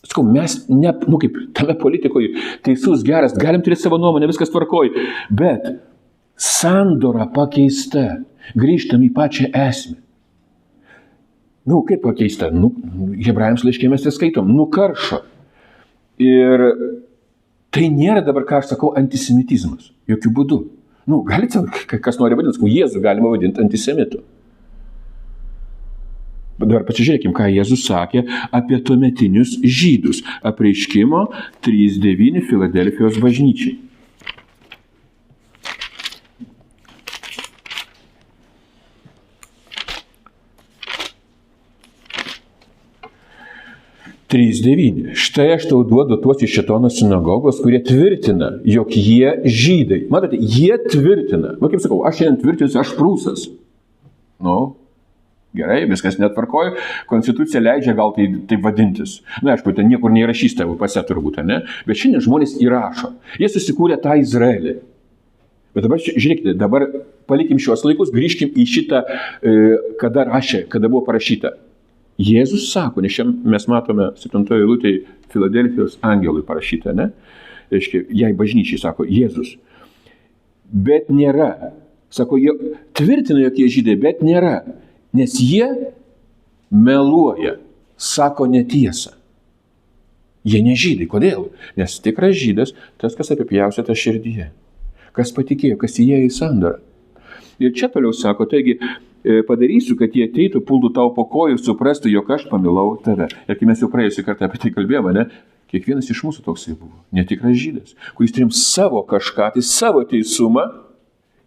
Sakau, mes, kaip tame politikoje, teisus, geras, galim turėti savo nuomonę, viskas tvarkoj, bet sandora pakeista, grįžtam į pačią esmę. Kaip pakeista? Hebrajams laiške mes tai skaitom, nukaršo. Ir tai nėra dabar, ką aš sakau, antisemitizmas, jokių būdų. Galite, kas nori vadinti, Jėzų galima vadinti antisemitu. Bet dabar pasižiūrėkim, ką Jėzus sakė apie tuometinius žydus. Apreiškimo 3:9 Filadelfijos bažnyčiai. Štai aš tau duodu tuos iš Šėtono sinagogos, kurie tvirtina, jog jie žydai. Matote, jie tvirtina. Kaip sakau, aš šiandien tvirtinsiu, aš prūsas. Gerai, viskas netvarkoju, konstitucija leidžia gal tai vadintis. Aišku, ten niekur neįrašys tavo pase turbūt, ne? Bet šiandien žmonės įrašo. Jie susikūrė tą Izraelį. Bet dabar, žiūrėkite, dabar palikim šios laikus, grįžkim į šitą, kada buvo parašyta. Jėzus sako, nes šiandien mes matome 7 eilutėje Filadelfijos angelui parašyta, ne? Reiškia, jai bažnyčiai sako, Jėzus. Bet nėra. Sako, jie tvirtina, jog jie žydai, bet nėra. Nes jie meluoja, sako netiesą. Jie ne žydai. Kodėl? Nes tikras žydas, tas, kas apipjaustyta širdyje. Kas patikėjo, kas įėjo į sandorą. Ir čia toliau sako, taigi, padarysiu, kad jie ateitų, pultų tau po kojų ir suprastų, jog aš pamilau tave. Ir kai mes jau praėjusį kartą apie tai kalbėjome, ne? Kiekvienas iš mūsų toksai buvo. Netikras žydas, kuris turim savo kažką, tai savo teisumą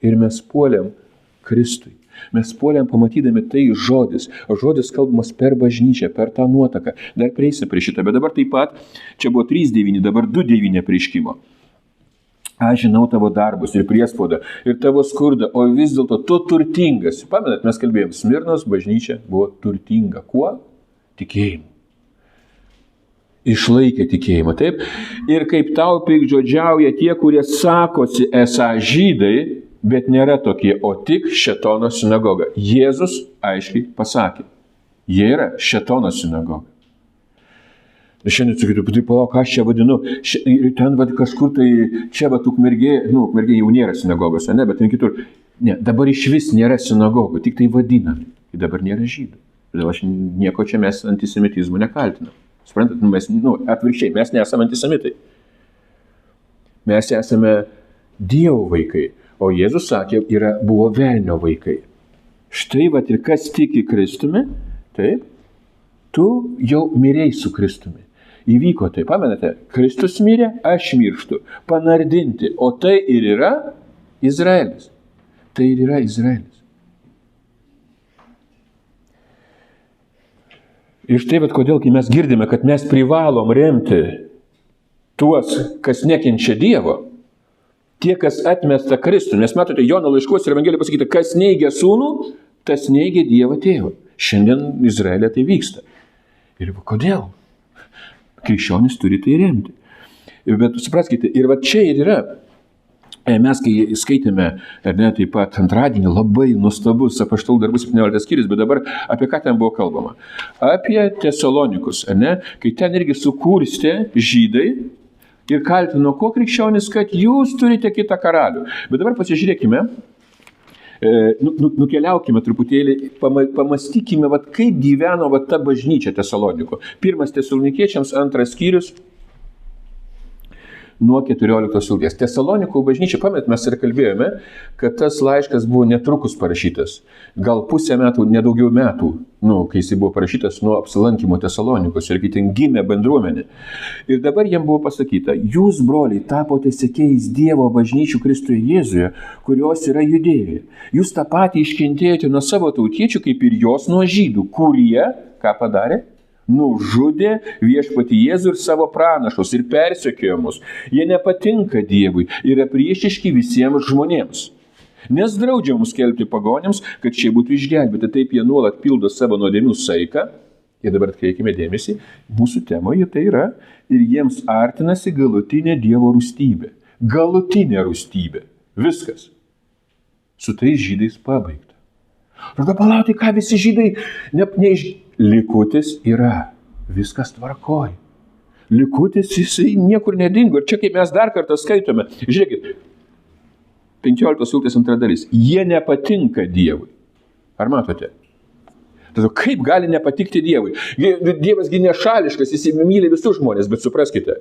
ir mes puolėm Kristui. Mes puolėm pamatydami tai žodis. O žodis kalbamas per bažnyčią, per tą nuotaką. Dar prieisime prie šitą. Bet dabar taip pat, čia buvo 3:9, dabar 2:9 apreiškimo. Aš žinau tavo darbus ir priespaudą, ir tavo skurdą, o vis dėlto tu turtingas. Pamenat, mes kalbėjom, Smirnos bažnyčia buvo turtinga. Kuo? Tikėjimu. Išlaikė tikėjimą, taip? Ir kaip tau piktžodžiauja tie, kurie sakosi esą žydai, bet nėra tokie, o tik Šėtono sinagoga. Jėzus aiškiai pasakė, jie yra Šėtono sinagoga. Ir šiandien sakytų, tai palauk, aš čia vadinu, ir ten kažkur tai, čia ukmergė, ukmergė jau nėra sinagogos, ne, bet ten kitur. Ne, dabar iš vis nėra sinagogų, tik tai vadinami. Ir dabar nėra žydų. Todėl aš nieko čia mes antisemitizmų nekaltinam. Suprantat, mes, atvirkščiai, mes nesame antisemitai. Mes esame Dievo vaikai. O Jėzus sakė, buvo velnio vaikai. Štai ir kas tiki Kristumi, taip, tu jau mirėjai su Kristumi. Įvyko tai, pamenate, Kristus mirė, aš mirštu, panardinti, o tai ir yra Izraelis. Tai ir yra Izraelis. Ir štai, bet kodėl, kai mes girdime, kad mes privalom remti tuos, kas nekenčia Dievo, Tie, kas atmesta Kristų. Nes matote, Jono laiškos ir Evangelijoje pasakyta, kas neigia sūnų, tas neigia Dievą tėvą. Šiandien Izraelė tai vyksta. Ir kodėl? Krikščionis turi tai remti. Bet supraskite, ir va čia ir yra. Mes, kai skaitėme, taip pat antradienį, labai nuostabus Apaštalų darbų 17 skyrius, bet dabar apie ką ten buvo kalbama? Apie Tesalonikus, kai ten irgi sukurstė žydai ir kaltino ko krikščionis, kad jūs turite kitą karalių. Bet dabar pasižiūrėkime, nukeliaukime truputėlį, pamastykime, kaip gyveno ta bažnyčia Tesalonikų. 1 Tesalonikiečiams 2 skyrius, nuo 14 eilutės. Tesalonikų bažnyčia, mes ir kalbėjome, kad tas laiškas buvo netrukus parašytas. Gal pusę metų, nedaugiau metų, kai jis buvo parašytas nuo apsilankimo Tesalonikos ir kai ten gimė bendruomenė. Ir dabar jam buvo pasakyta, jūs, broliai, tapote sekėjais Dievo bažnyčių Kristuje Jėzuje, kurios yra Judėjoje. Jūs tą patį iškentėjote nuo savo tautiečių, kaip ir jos nuo žydų, kurie, ką padarė? Nužudė viešpatį Jėzų ir savo pranašus ir persekiojo mus. Jie nepatinka Dievui ir yra priešiški visiems žmonėms. Nes draudžia mums skelbti pagonims, kad šie būtų išgelbėti. Taip jie nuolat pildo savo nuodėmių saiką. Ir dabar atkreipkime dėmesį, mūsų temoje tai yra ir jiems artinasi galutinė Dievo rūstybė. Galutinė rūstybė. Viskas. Su tais žydais pabaigta. Tada palauti, ką visi žydai Likutis yra. Viskas tvarkoj. Likutis jisai niekur nedingo. Ir čia kaip mes dar kartą skaitome. Žiūrėkit. 15 eilutės 2 dalis. Jie nepatinka Dievui. Ar matote? Tada kaip gali nepatikti Dievui? Dievasgi nešališkas, jis myli visus žmonės, bet supraskite.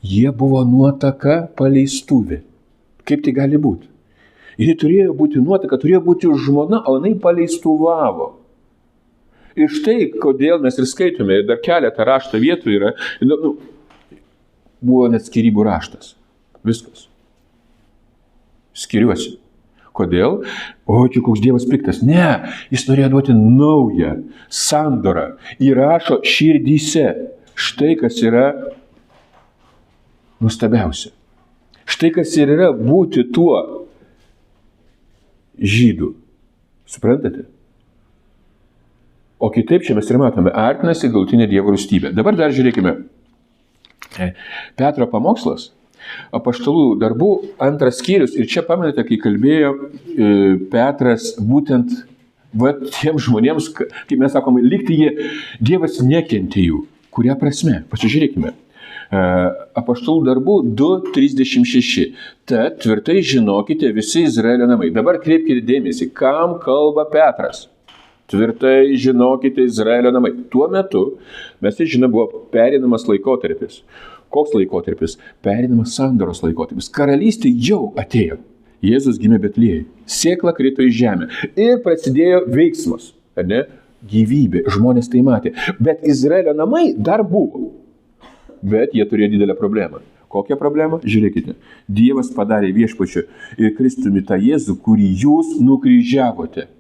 Jie buvo nuotaka paleistuvė. Kaip tai gali būti? Ir turėjo būti nuotaka, turėjo būti žmona, o jinai paleistuvavo. Ir štai, kodėl mes ir skaitome, ir dar keletą rašto vietų yra, buvo net skyrybų raštas. Viskas. Skiriuosi. Kodėl? O, čia koks Dievas piktas. Ne, jis norėjo duoti naują sandorą. Įrašo širdyse. Štai kas yra nuostabiausia. Štai kas ir yra būti tuo žydų. Suprantate? O kitaip čia mes ir matome, artinasi galutinė Dievo rūstybė. Dabar dar žiūrėkime. Petro pamokslas, Apaštalų darbų 2 skyrius. Ir čia pamenate, kai kalbėjo Petras būtent tiems žmonėms, kaip mes sakome, lygtai Dievas nekentė jų. Kuria prasme? Pasižiūrėkime. Apaštalų darbų 2:36. Tad tvirtai žinokite visi Izraelio namai. Dabar kreipkite dėmesį, kam kalba Petras. Tvirtai žinokite Izraelio namai. Tuo metu, mes žinome, buvo perinamas laikotarpis. Koks laikotarpis? Perinamas sandoros laikotarpis. Karalystė jau atėjo. Jėzus gimė Betliejuje. Sėkla krito į žemę. Ir prasidėjo veiksmas. Gyvybė. Žmonės tai matė. Bet Izraelio namai dar buvo. Bet jie turėjo didelę problemą. Kokią problemą? Žiūrėkite. Dievas padarė viešpačiu ir Kristumi tą Jėzų, kurį jūs nukryžiavote.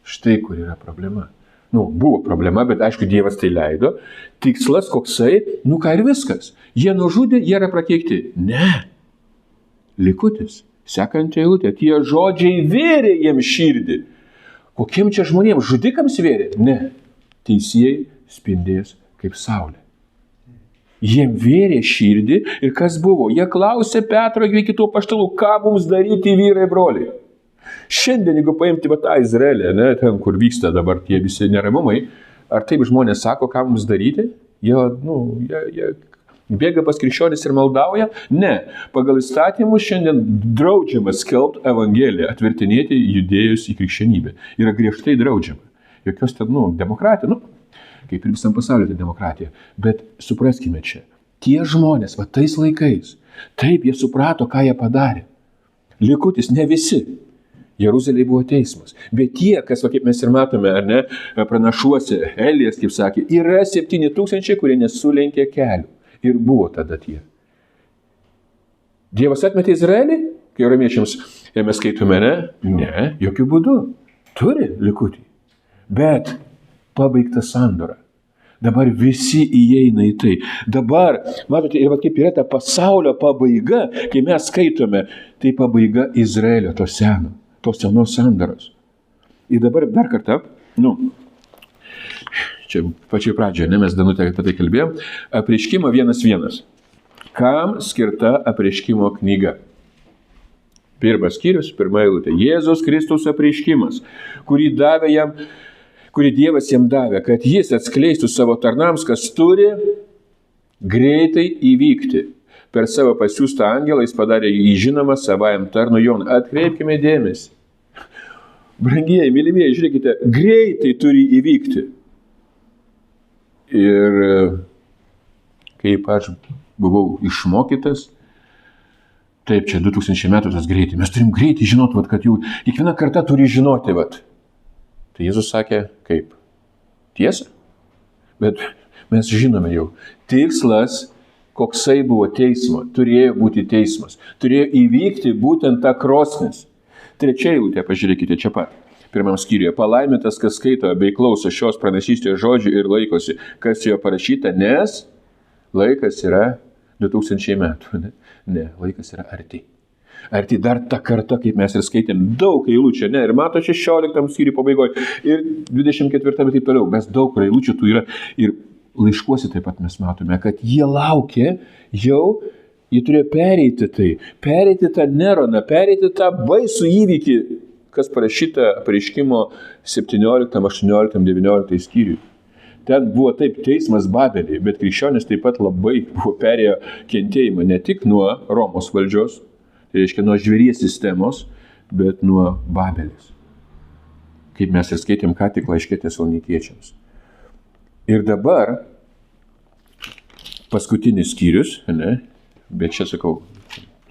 Štai kur yra problema. Buvo problema, bet aišku, Dievas tai leido. Tikslas koksai, ką ir viskas. Jie nužudė, jie yra prakeikti. Ne. Likutis. Sekantį eilutę. Tie žodžiai vėrė jiems širdį. Kokiem čia žmonėms? Žudikams vėrė? Ne. Teisėjai spindės kaip saulė. Jiem vėrė širdį ir kas buvo? Jie klausė Petro ir kitų apaštalų, ką mums daryti, vyrai broliai. Šiandien, jeigu paimti tą Izraelį, ten, kur vyksta dabar tie visi neramumai, ar taip žmonės sako, ką mums daryti? Jie bėga pas krikščionis ir maldauja? Ne. Pagal įstatymus šiandien draudžiama skelbti Evangeliją, atvertinėti judėjus į krikščionybę. Yra griežtai draudžiama. Jokios ten, demokratija, kaip ir visam pasaulyje tai demokratija. Bet supraskime čia, tie žmonės, tais laikais, taip jie suprato, ką jie padarė. Likutis, ne visi. Jeruzalėje buvo teismas. Bet tie, kas, kaip mes ir matome, pranašuose, Elijas, kaip sakė, yra 7000, kurie nesulenkė kelių. Ir buvo tada tie. Dievas atmetė Izraelį, kai romiečiams mes skaitome, ne, jokių būdų. Turi likutį. Bet pabaigta sandora. Dabar visi įeina į tai. Dabar, matote, ir kaip yra ta pasaulio pabaiga, kai mes skaitome, tai pabaiga Izraelio, tos senos sandaros. Ir dabar dar kartą, čia pačiai pradžioje, mes Danutė apie tai kalbėjom, apreiškimo 1:1. Kam skirta apreiškimo knyga? Pirmas skyrius, pirma eilutė. Jėzus Kristus apreiškimas, kurį Dievas jam davė, kad jis atskleistų savo tarnams, kas turi greitai įvykti. Per savo pasiųstą angelą jis padarė jį žinomą savajam tarnui Jonui. Atkreipkime dėmesį. Brangieji, mylimieji, žiūrėkite, greitai turi įvykti. Ir kaip aš buvau išmokytas, taip, čia 2000 metų tas greitai. Mes turim greitai žinoti, kad jau kiekviena karta turi žinoti, Tai Jėzus sakė, kaip? Tiesa? Bet mes žinome jau. Tikslas, koksai buvo teismo, turėjo būti teismas. Turėjo įvykti būtent ta krosnis. Trečia eilutė, pažiūrėkite čia pat. Pirmam skyriuje. Palaimintas, kas skaito bei klauso šios pranašystės žodžių ir laikosi, kas jo parašyta, nes laikas yra 2000 metų. Ne, laikas yra arti. Arti dar ta karta, kaip mes ir skaitėm, daug eilučių, ir mato 16 skyrių pabaigoje, ir 24 ir taip toliau. Mes daug eilučių tų yra, ir laiškuose taip pat mes matome, kad jie laukė, jie turėjo pereiti tą Neroną, pereiti tą baisų įvykį, kas parašyta apreiškimo 17, 18, 19 skyriui. Ten buvo taip teismas Babelį, bet krikščionys taip pat labai buvo perėjo kentėjimą ne tik nuo Romos valdžios, tai reiškia nuo žvėries sistemos, bet nuo Babelės. Kaip mes ir skaitėm ką tik laiške Tesalonikiečiams. Ir dabar paskutinis skyrius, bet čia sakau,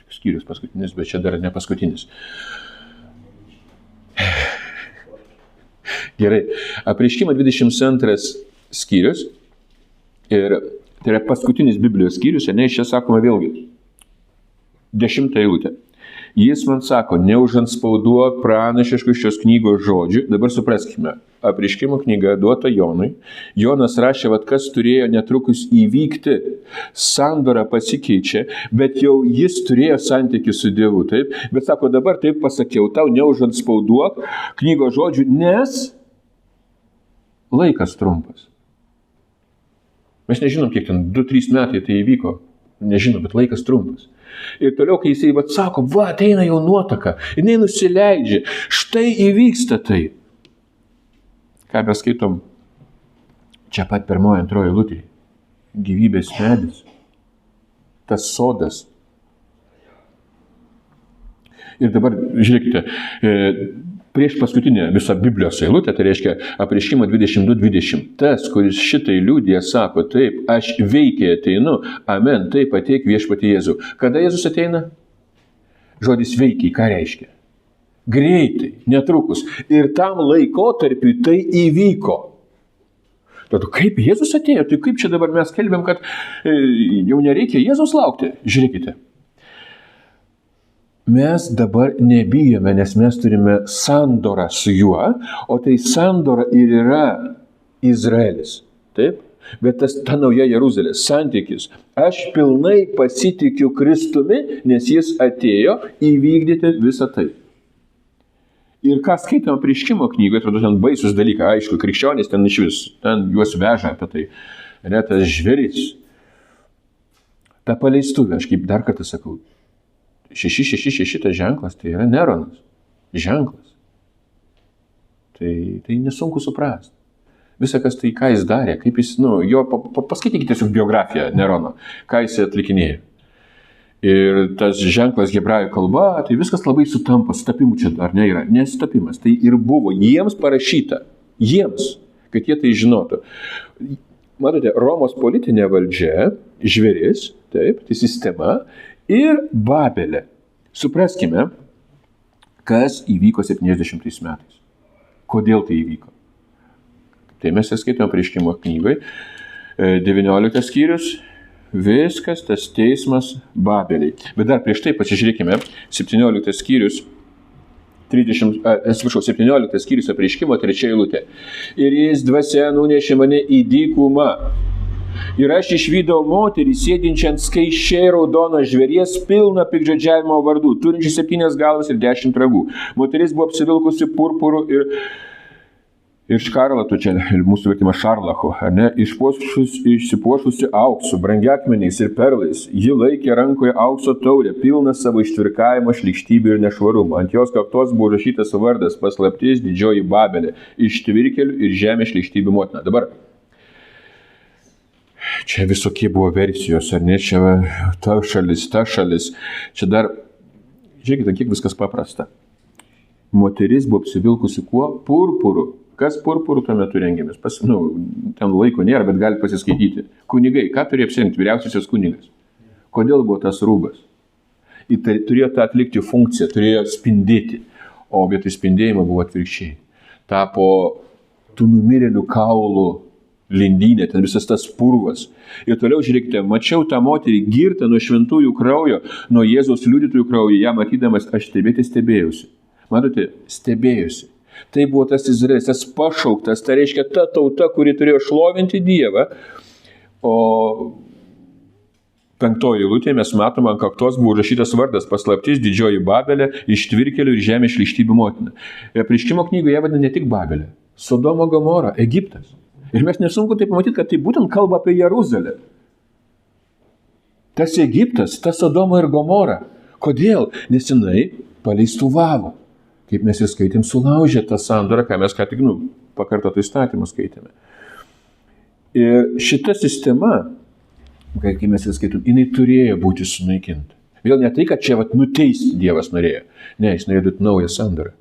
skyrius paskutinis, bet čia dar ne paskutinis. Gerai, apreiškimo 22 skyrius, ir tai yra paskutinis Biblijos skyrius, iš čia sakoma vėlgi, 10 eilutė. Jis man sako, neužantspauduok pranašiškų šios knygos žodžių. Dabar supraskime, apreiškimo knyga duota Jonui. Jonas rašė, kas turėjo netrukus įvykti. Sandora pasikeičia, bet jau jis turėjo santykių su Dievu, taip? Bet sako, dabar taip pasakiau, tau neužantspauduok knygos žodžių, nes laikas trumpas. Mes nežinom, kiek ten 2-3 metai tai įvyko. Nežinom, bet laikas trumpas. Ir toliau, kai jisai sako, ateina jau nuotaka, jinai nusileidžia, štai įvyksta tai. Ką mes skaitom čia pat pirmoje, antroje eilutėje. Gyvybės medis, tas sodas. Ir dabar, žiūrėkite, prieš paskutinę visą Biblijos eilutę, tai reiškia apreiškimo 22:20. Tas, kuris šitai liudija, sako, taip, aš veikiai ateinu, amen, taip ateik viešpatie Jėzų. Kada Jėzus ateina? Žodis veikiai, ką reiškia? Greitai, netrukus. Ir tam laikotarpiui tai įvyko. Tad kaip Jėzus atėjo? Tai kaip čia dabar mes kelbėm, kad jau nereikia Jėzus laukti? Žiūrėkite. Mes dabar nebijome, nes mes turime sandorą su juo, o tai sandora ir yra Izraelis. Taip? Bet ta nauja Jeruzalė, santykis. Aš pilnai pasitikiu Kristumi, nes jis atėjo įvykdyti visą tai. Ir ką skaitome apreiškimo knygoje, atrodo, ten baisus dalykai, aišku, krikščionys ten iš vis, ten juos veža apie tai. Tas žvėris. Ta paleistuvė, aš kaip dar kartą sakau, 666 tas ženklas, tai yra Neronas. Ženklas. Tai nesunku suprasti. Visa kas tai, ką jis darė, kaip jis, paskaitykite tiesiog biografiją Nerono, ką jis atlikinėjo. Ir tas ženklas hebrajų kalba, tai viskas labai sutampa, sutapimų čia dar nėra, nesutapimas. Tai ir buvo jiems parašyta, kad jie tai žinotų. Matote, Romos politinė valdžia, žvėris, taip, tai sistema, ir Babelė. Supraskime, kas įvyko 70 metais. Kodėl tai įvyko? Tai mes skaitome apreiškimo knygoje. 19 skyrius. Viskas tas teismas Babeliai. Bet dar prieš tai pasižiūrėkime. 17 skyrius. 17 skyrius apreiškimo 3 eilutė. Ir jis dvasia nunešė mane į dykumą. Ir aš išvydau moterį sėdinčią ant skaisčiai raudono žvėries pilną piktžodžiavimo vardų, turinčių 7 galvas ir 10 ragų. Moteris buvo apsivilkusi purpuru ir škarlatu, čia mūsų vertimas šarlachu, išsipuošusi auksu, brangiakmeniais ir perlais. Ji laikė rankoje aukso taurę, pilną savo ištvirkavimo, šlykštybių ir nešvarumo. Ant jos kaktos buvo rašytas vardas, paslaptis, didžioji Babelė, ištvirkelių ir žemės šlykštybių motina. Dabar, čia visokie buvo versijos, ar ne, čia ta šalis. Čia dar, žiūrėkite, kiek viskas paprasta. Moteris buvo apsivilkusi kuo? Purpuru. Kas purpurų tuo metu rengėmės? Ten laiko nėra, bet galite pasiskaityti. Kunigai, ką turėjo apsirengti? Vyriausiasis kunigas. Kodėl buvo tas rūbas? Turėjo tą atlikti funkciją, turėjo spindėti, o vietoj spindėjimo buvo atvirkščiai. Tapo tų numirėlių kaulų lindynė, ten visas tas purvas. Ir toliau žiūrėkite, mačiau tą moterį girtą nuo šventųjų kraujo, nuo Jėzaus liudytojų kraujo, ją matydamas aš stebėjausi. Matote, stebėjusi. Tai buvo tas Izraelis, tas pašauktas, tai reiškia ta tauta, kuri turėjo šlovinti Dievą. O 5 eilutėje mes matome, ant kaktos buvo užrašytas vardas, paslaptis, didžioji Babelė, ištvirkelių ir žemės šlykštybių motina. Apreiškimo knygoje vadina ne tik Babelė, Sodoma, Gomora, Egiptas. Ir mes nesunku tai pamatyti, kad tai būtent kalba apie Jeruzalę. Tas Egiptas, ta Sodoma ir Gomora. Kodėl? Nes jinai paleistuvavo. Kaip mes ir skaitėm, sulaužė tą sandorą, ką mes ką tik, pakartotų įstatymą skaitėme. Ir šita sistema, kaip mes ir skaitėm, jinai turėjo būti sunaikinta. Vėl ne tai, kad čia nuteisti Dievas norėjo. Ne, jis norėjo duoti naują sandorą.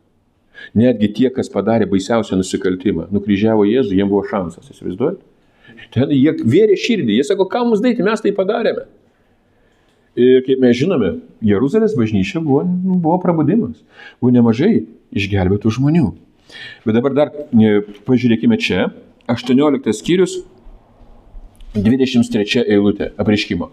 Netgi tie, kas padarė baisiausią nusikaltimą, nukryžiavo Jėzų, jiems buvo šansas, įsivaizduojate? Ten jie vėrė širdį, jie sako, ką mums daryti, mes tai padarėme. Ir kaip mes žinome, Jeruzalės bažnyčia buvo prabudimas. Buvo nemažai išgelbėtų žmonių. Bet dabar dar pažiūrėkime čia, 18 skyrius, 23 eilutė apreiškimo.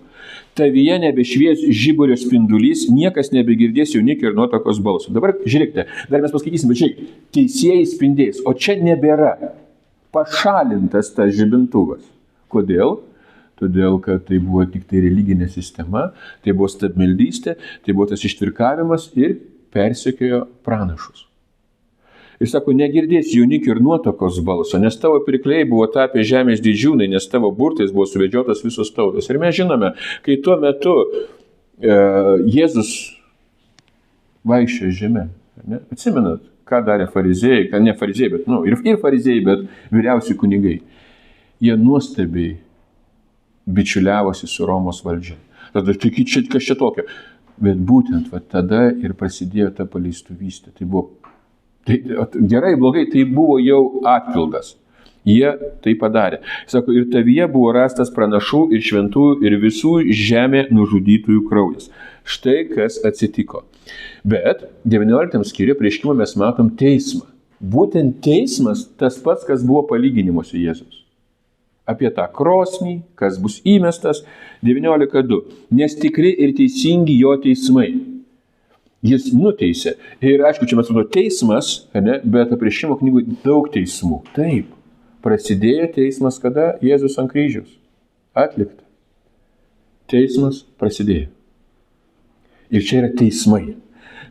Tavyje nebešvies žiburio spindulys, niekas nebegirdės jaunikio ir nuotakos balso. Dabar žiūrėkite, dar mes paskaitysim, bet žiūrėk, teisėjai spindės, o čia nebėra pašalintas tas žibintuvas. Kodėl? Todėl, kad tai buvo tik tai religinė sistema, tai buvo stabmeldystė, tai buvo tas ištvirkavimas ir persekiojo pranašus. Ir sako, negirdės jaunikio ir nuotakos balso, nes tavo pirkliai buvo tapę žemės didžiūnai, nes tavo burtais buvo suvedžiotas visos tautos. Ir mes žinome, kai tuo metu Jėzus vaikščiojo žemę, atsimenat, ką darė farizėjai, ne farizėjai, bet, ir farizėjai, bet vyriausi kunigai. Jie nuostabiai bičiuliavosi su Romos valdžia. Tada, kas čia tokio? Bet būtent tada ir prasidėjo ta paleistuvystė. Tai buvo, gerai, blogai, tai buvo jau atpildas. Jie tai padarė. Sako, ir tavyje buvo rastas pranašų ir šventųjų ir visų žemė nužudytųjų kraujas. Štai kas atsitiko. Bet 19 skyriuje apreiškimo mes matom teismą. Būtent teismas tas pats, kas buvo palyginimuose Jėzus. Apie tą krosnį, kas bus įmestas, 19.2. Nes tikri ir teisingi jo teismai. Jis nuteisė. Ir aišku, čia mes matome teismas, bet apreiškimo knygų daug teismų. Taip, prasidėjo teismas kada? Jėzus ant kryžiaus. Atlikta. Teismas prasidėjo. Ir čia yra teismai.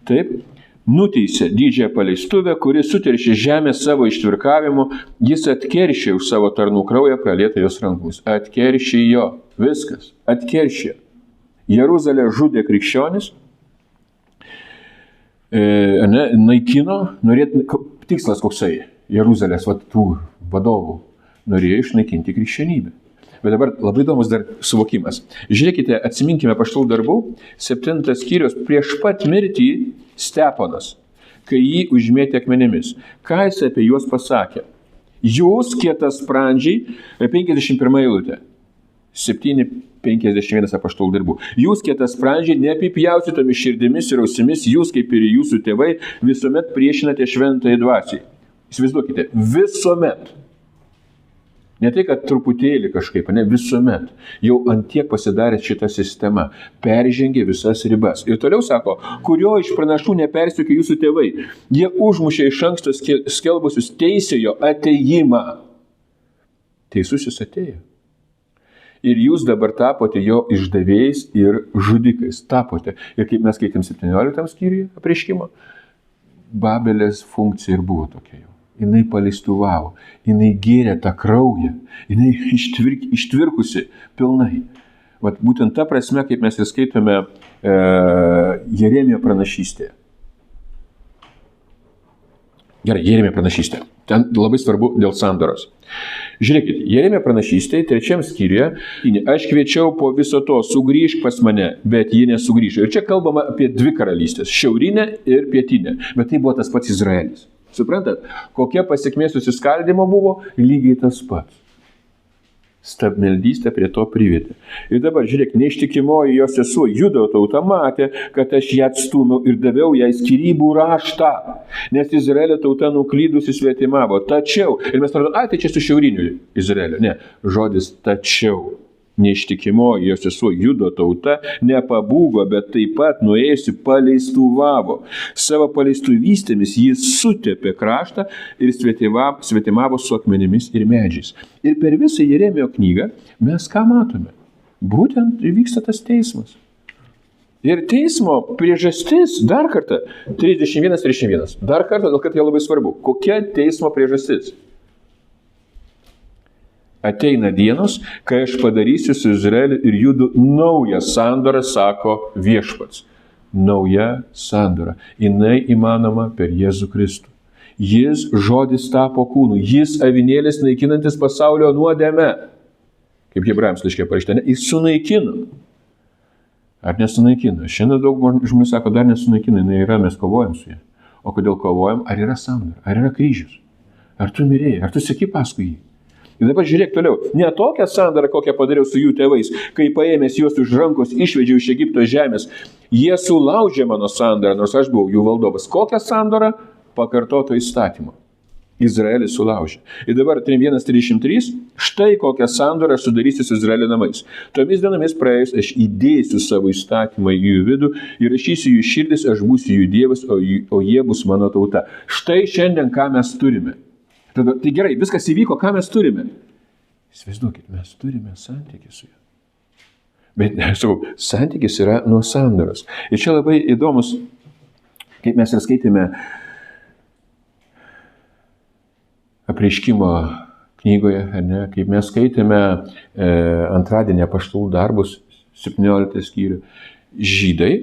Taip, nuteisė didžiąją paleistuvę, kuri suteršė žemę savo ištvirkavimu, jis atkeršė už savo tarnų kraują pralietą jos rankomis. Atkeršė jo. Viskas. Atkeršė. Jeruzalę žudė krikščionis, naikino, tikslas koksai, Jeruzalės tų vadovų norėjo išnaikinti krikščionybę. Bet dabar labai įdomus dar suvokimas. Žiūrėkite, atsiminkime Apaštalų darbų, 7 skyrius, prieš pat mirtį Stepanas, kai jį užmėtė akmenimis. Ką jis apie juos pasakė? Jūs kietasprandžiai, 51 eilutė, 7:51 Apaštalų darbų. Jūs kietasprandžiai neapipjaustytomis širdimis ir ausimis, jūs kaip ir jūsų tėvai visuomet priešinate šventajai dvasiai. Įsivaizduokite, visuomet. Ne tai, kad truputėlį kažkaip, ne visuomet. Jau antiek pasidarė šitą sistemą. Peržengė visas ribas. Ir toliau sako, kurio iš pranašų nepersiekė jūsų tėvai. Jie užmušė iš anksto skelbusius teisėjo atėjimą. Teisusis atėjo. Ir jūs dabar tapote jo išdavėjais ir žudikais. Tapote. Ir kaip mes skaitėm 17 skyriuje apreiškimo, Babelės funkcija ir buvo tokia jau. Jinai paleistuvavo, jinai gėrė tą kraują, jinai ištvirkusi pilnai. Vat būtent ta prasme, kaip mes ir skaitome Jeremijo pranašystėje. Gerai, Jeremijo pranašystė. Ten labai svarbu dėl sandoros. Žiūrėkit, Jeremijo pranašystėje, 3 skyriuje, aš kviečiau po viso to, sugrįžk pas mane, bet ji nesugrįžo. Ir čia kalbama apie 2 karalystės, šiaurinę ir pietinę. Bet tai buvo tas pats Izraelis. Suprantat, kokia pasiekmė susiskaldimo buvo, lygiai tas pats. Stabmeldystė prie to privedė. Ir dabar, žiūrėk, neištikimoji jos sesuo Judo tauta matė, kad aš ją atstūmiau ir daviau jai skyrybų raštą, nes Izraelio tauta nuklydusi svetimavo. Tačiau, ir mes pradėjome, tai čia su šiauriniu Izraeliu. Ne, žodis tačiau. Neištikimoji jos sesuo Judo tauta nepabūgo, bet taip pat nuėjusi paleistuvavo. Savo paleistuvystėmis jis sutepė kraštą ir svetimavo su akmenimis ir medžiais. Ir per visą Jeremijo knygą mes ką matome? Būtent vyksta tas teismas. Ir teismo priežastis, dar kartą, 31. Dar kartą, dėl kad tai labai svarbu. Kokia teismo priežastis? Ateina dienos, kai aš padarysiu su Izraeliu ir Judu naują sandorą, sako viešpats. Nauja sandora. Jinai įmanoma per Jėzų Kristų. Jis žodis tapo kūnu. Jis avinėlis naikinantis pasaulio nuodėmę. Kaip Hebrajams laiške parašyta, jis sunaikino. Ar nesunaikino? Šiandien daug žmonių sako, dar nesunaikino, jinai yra, mes kovojam su ja. O kodėl kovojam? Ar yra sandora? Ar yra kryžius? Ar tu mirėjai? Ar tu seki paskui jį? Ir dabar žiūrėk toliau. Ne tokią sandorą, kokią padariau su jų tėvais, kai paėmęs juos už rankos išvedžiau iš Egipto žemės. Jie sulaužė mano sandorą, nors aš buvau jų valdovas. Kokią sandorą? Pakartoto įstatymo. Izraelis sulaužė. Ir dabar 31:33. Štai kokią sandorą aš sudarysiu su Izraelio namais. Tomis dienomis praėjus aš įdėsiu savo įstatymą į jų vidų ir rašysiu jų širdis, aš būsiu jų dievas, o jie bus mano tauta. Štai šiandien ką mes turime. Tada, tai gerai, viskas įvyko, ką mes turime? Įsivaizduokit, mes turime santykį su juo. Bet, sakau, santykis yra nuo sandoros. Ir čia labai įdomus, kaip mes ir skaitėme apreiškimo knygoje, ne, kaip mes skaitėme antradienį apaštalų darbus, 17 skyrių. Žydai,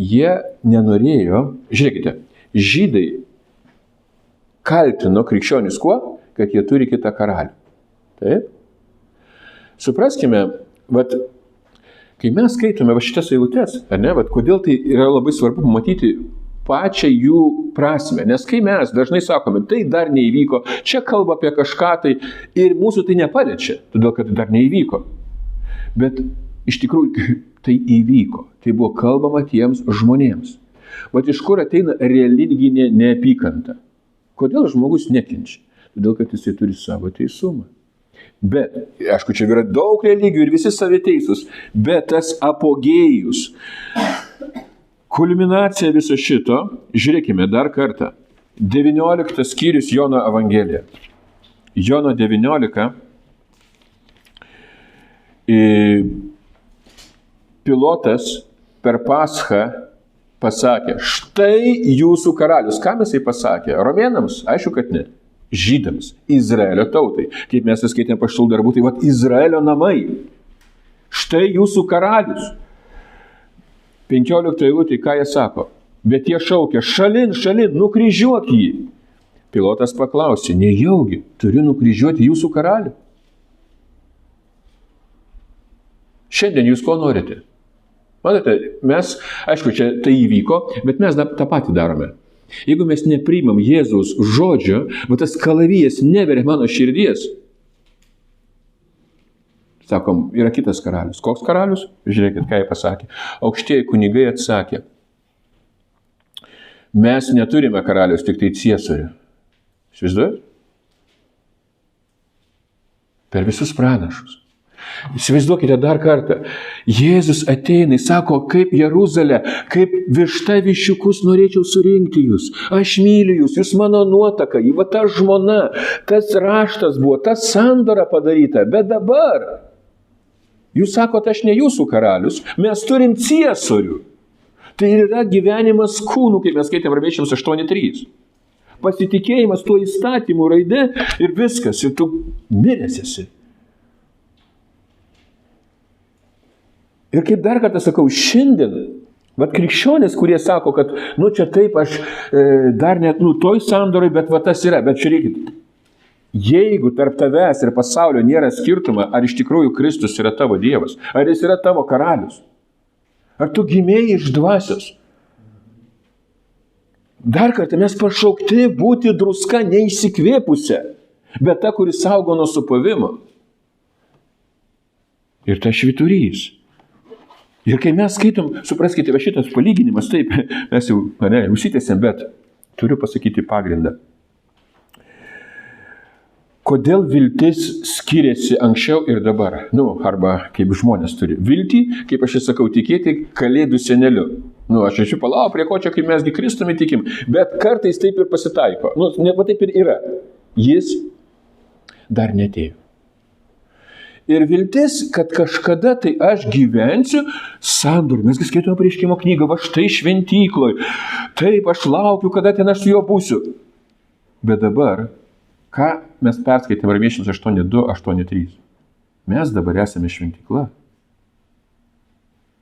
jie nenorėjo, žiūrėkite, žydai kaltino krikščionis kuo? Kad jie turi kitą karalių. Taip? Supraskime, vat, kai mes skaitome šitas eilutes, ne, vat, kodėl tai yra labai svarbu pamatyti pačią jų prasme. Nes kai mes dažnai sakome, tai dar neįvyko, čia kalba apie kažką tai ir mūsų tai nepaliečia, todėl kad dar neįvyko. Bet iš tikrųjų tai įvyko. Tai buvo kalbama tiems žmonėms. Bet iš kur ateina religinė neapykanta? Kodėl žmogus nekenčia? Todėl, kad jisai turi savo teisumą. Bet, aišku, čia yra daug religijų ir visi savi teisūs, bet tas apogėjus, kulminacija viso šito, žiūrėkime dar kartą. 19 skyrius Jono Evangelija. Jono 19. Pilotas per Paschą pasakė, štai jūsų karalius. Kam jisai pasakė? Romėnams? Aišku, kad ne. Žydams. Izraelio tautai. Kaip mes skaitėme apaštalų darbų, tai vat Izraelio namai. Štai jūsų karalius. 15 eilutė, ką jie sako? Bet jie šaukia, šalin, šalin, nukryžiuok jį. Pilotas paklausė, nejaugi, turiu nukryžiuoti jūsų karalių. Šiandien jūs ko norite? Matote, mes, aišku, čia tai įvyko, bet mes tą patį darome. Jeigu mes nepriimam Jėzaus žodžio, bet tas kalavijas neveria mano širdies, sakom, yra kitas karalius. Koks karalius? Žiūrėkit, ką jie pasakė. Aukštieji kunigai atsakė, mes neturime karalius, tik tai ciesorių. Įsivaizduojat? per visus pranašus. Įsivaizduokite dar kartą. Jėzus ateina, sako, kaip Jeruzalė, kaip višta viščiukus norėčiau surinkti jūs. Aš myliu jūs, jūs mano nuotaka, va ta žmona, tas raštas buvo, ta sandora padaryta. Bet dabar, jūs sakote, aš ne jūsų karalius, mes turim ciesorių. Tai yra gyvenimas kūnų, kaip mes skaitėm Rabėčiams 8.3. Pasitikėjimas tuo įstatymu raide ir viskas, ir tu miręs esi. Ir kaip dar kartą sakau, šiandien, krikščionės, kurie sako, kad, čia taip, aš dar net, toj sandorai, bet tas yra, bet žiūrėkit, jeigu tarp tavęs ir pasaulio nėra skirtumą, ar iš tikrųjų Kristus yra tavo Dievas, ar jis yra tavo karalius, ar tu gimėjai iš dvasios. Dar kartą mes pašaukti būti druska neįsikvėpusią, bet ta, kuris saugo nuo supuvimo. Ir ta švyturys. Ir kai mes skaitom, supraskite, šitas palyginimas, taip, mes jau užsitęsėm, bet turiu pasakyti pagrindą. Kodėl viltis skiriasi anksčiau ir dabar? Arba kaip žmonės turi. Viltį, kaip aš sakau, tikėti kalėdų seneliu. Aš esu palau, prie ko čia, kaip mesgi Kristumi tikim. Bet kartais taip ir pasitaiko. Taip ir yra. Jis dar neatėjo. Ir viltis, kad kažkada tai aš gyvensiu sandorį. Mesgi skaitome Apreiškimo knygą, va štai šventykloj. Taip, aš laukiu, kada ten aš su juo būsiu. Bet dabar, ką mes perskaitėme Romiečiams 8.2, 8.3? Mes dabar esame šventykla.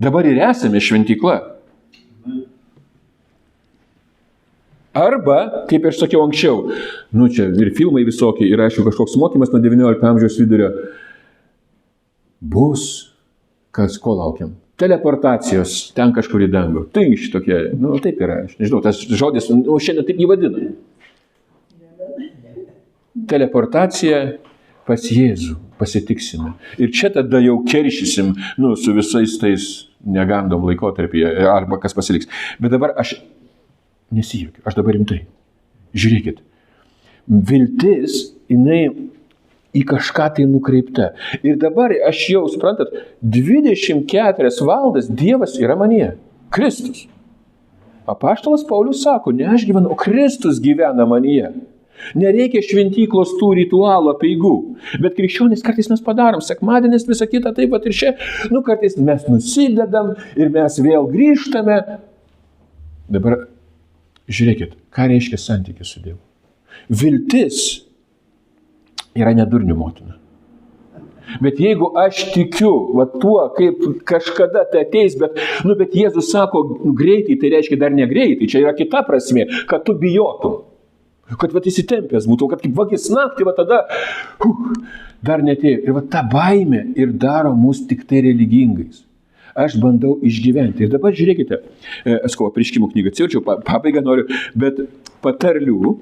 Dabar ir esame šventykla. Arba, kaip aš sakiau anksčiau, čia ir filmai visokie, ir aišku kažkoks mokymas nuo 19 amžiaus vidurio, bus, ko laukiam? Teleportacijos, ten kažkur į dangų. Tai šitokie, taip yra, aš nežinau, tas žodis, šiandien taip jį vadina. Teleportacija pas Jėzų pasitiksime. Ir čia tada jau keršysim, su visais tais negandom laikotarpyje, arba kas pasiliks. Bet dabar aš nesijuokiu, aš dabar rimtai. Žiūrėkit, viltis, jinai į kažką tai nukreipta. Ir dabar aš jau, suprantat, 24 valandas Dievas yra manyje. Kristus. Apaštalas Paulius sako, ne aš gyvenu, o Kristus gyvena manyje. Nereikia šventyklos tų ritualų, apeigų. Bet krikščionys kartais mes padarom, sekmadienis visą kitą, taip pat ir čia. Kartais mes nusidedam ir mes vėl grįžtame. Dabar žiūrėkit, ką reiškia santykis su Dievu. Viltis yra nedurnių motina. Bet jeigu aš tikiu tuo, kaip kažkada tai ateis, bet Jėzus sako greitai, tai reiškia dar negreitai. Čia yra kita prasmė, kad tu bijotum. Kad įsitempęs būtų, kad kaip vagis naktį, tada dar netėjo. Ir ta baimė ir daro mus tik tai religingais. Aš bandau išgyventi. Ir dabar žiūrėkite, Apreiškimo knygą atsiverčiau, pabaigą noriu, bet patarlių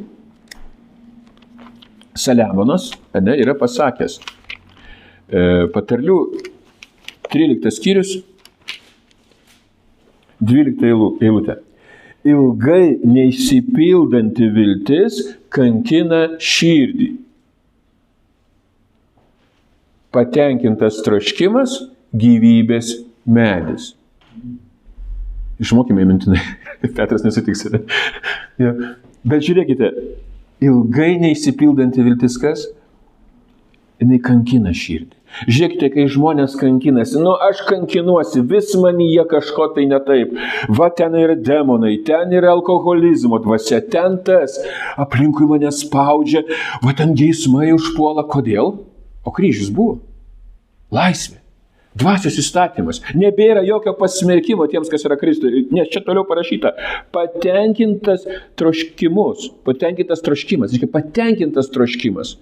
Saliamonas yra pasakęs. Patarlių 13 skyrius, 12 eilutė. Ilgai neišsipildanti viltis kankina širdį. Patenkintas troškimas gyvybės medis. Išmokime mintinai. Petras nesutiks. Ja. Bet žiūrėkite, ilgai neišsipildanti viltis kas? Jinai kankina širdį. Žiūrėkite, kai žmonės kankinasi, aš kankinuosi, vis manyje kažko tai ne taip. Ten yra demonai, ten yra alkoholizmo dvasia, ten tas, aplinkui mane spaudžia, ten geismai užpuola. Kodėl? O kryžius buvo. Laisvė. Dvasios įstatymas. Nebėra jokio pasmerkimo tiems, kas yra Kristuje. Nes čia toliau parašyta. Patenkintas troškimas. Patenkintas troškimas.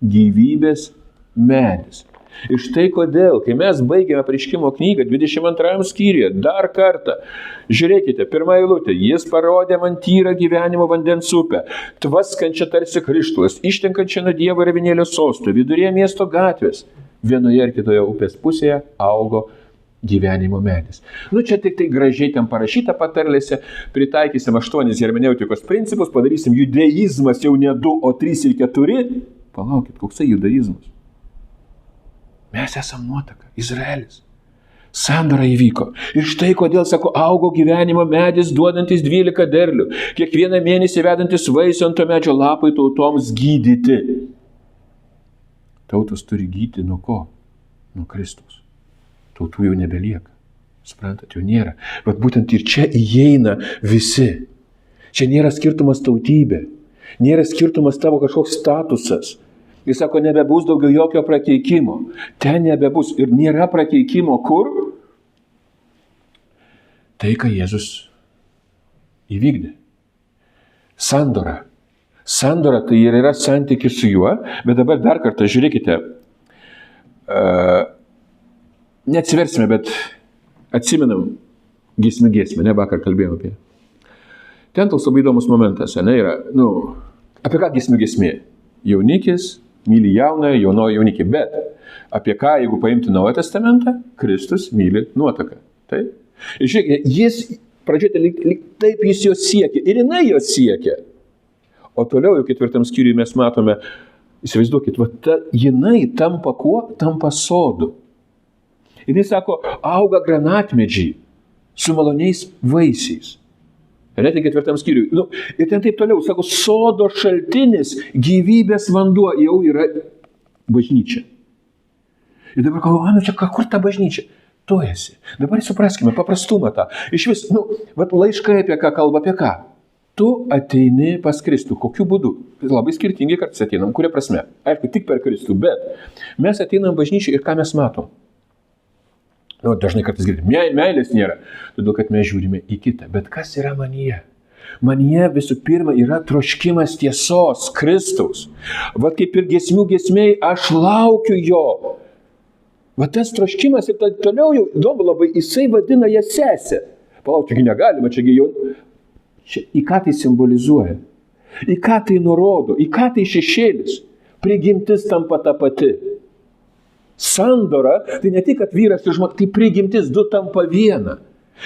Gyvybės medis. Ir štai kodėl, kai mes baigėme Apreiškimo knygą 22 skyriuje, dar kartą, žiūrėkite, pirmą eilutę, jis parodė man tyrą gyvenimo vandens upę, tvaskančią tarsi krištolas, ištenkančią nuo Dievo ir avinėlio sosto, viduryje miesto gatvės, vienoje ir kitoje upės pusėje augo gyvenimo medis. Čia tik tai gražiai ten parašyta patarlėse, pritaikysim 8 hermeneutikos principus, padarysim judaizmas jau ne 2, o 3 ir 4. Palaukit, koksai judaizmas? Mes esam nuotaka, Izraelis. Sandora įvyko. Ir štai kodėl, sako, augo gyvenimo medis duodantis 12 derlių. Kiekvieną mėnesį vedantis vaisių ant to medžio lapai tautoms gydyti. Tautos turi gydyti nuo ko? Nuo Kristaus. Tautų jau nebelieka. Suprantat, jau nėra. Bet būtent ir čia įeina visi. Čia nėra skirtumas tautybė. Nėra skirtumas tavo kažkoks statusas. Jis sako, nebebus daugiau jokio prakeikimo. Ten nebebus. Ir nėra prakeikimo kur? Tai, ką Jėzus įvykdė. Sandora. Sandora tai ir yra santykis su juo, bet dabar dar kartą žiūrėkite. Neatsiversime, bet atsimenam giesmę, ne vakar kalbėjome apie. Ten toks labai įdomus momentas, ne, yra, apie ką giesmė? Jaunikis myli jauną, jaunoji jaunikį, bet apie ką, jeigu paimti Naują testamentą, Kristus myli nuotaką. Taip? Ir žiūrėkite, jis pradžioje lyg taip jis jo siekia, ir jinai jo siekia. O toliau jau 4 skyriui mes matome, įsivaizduokit, jinai tampa kuo? Tampa sodu. Ir jis sako, auga granatmedžiai su maloniais vaisiais. Ir net 4 skyriui. Ir ten taip toliau, sako, sodo šaltinis, gyvybės vanduo jau yra bažnyčia. Ir dabar kalbame, čia kur ta bažnyčia? Tu esi. Dabar supraskime paprastumą tą. Iš vis, laiškai apie ką kalba, apie ką? Tu ateini pas Kristų. Kokiu būdu? Labai skirtingai kartais ateinam. Kuria prasme? Aišku, tik per Kristų, bet mes ateinam bažnyčiai ir ką mes matom? Dažnai kartais girdim, meilės nėra, todėl kad mes žiūrime į kitą. Bet kas yra manyje? Manyje visų pirma yra troškimas tiesos, Kristaus. Vat kaip ir giesmių giesmėj, aš laukiu jo. Vat tas troškimas ir toliau jau įdomu labai, jisai vadina ją sesę. Palauk, čiagi negalima, čiagi jau. Į ką tai simbolizuoja? Į ką tai nurodo? Į ką tai šešėlis? Prigimtis tampa ta pati. Sandora, tai ne tik, kad vyras ir žmona, tai prigimtis du tampa viena.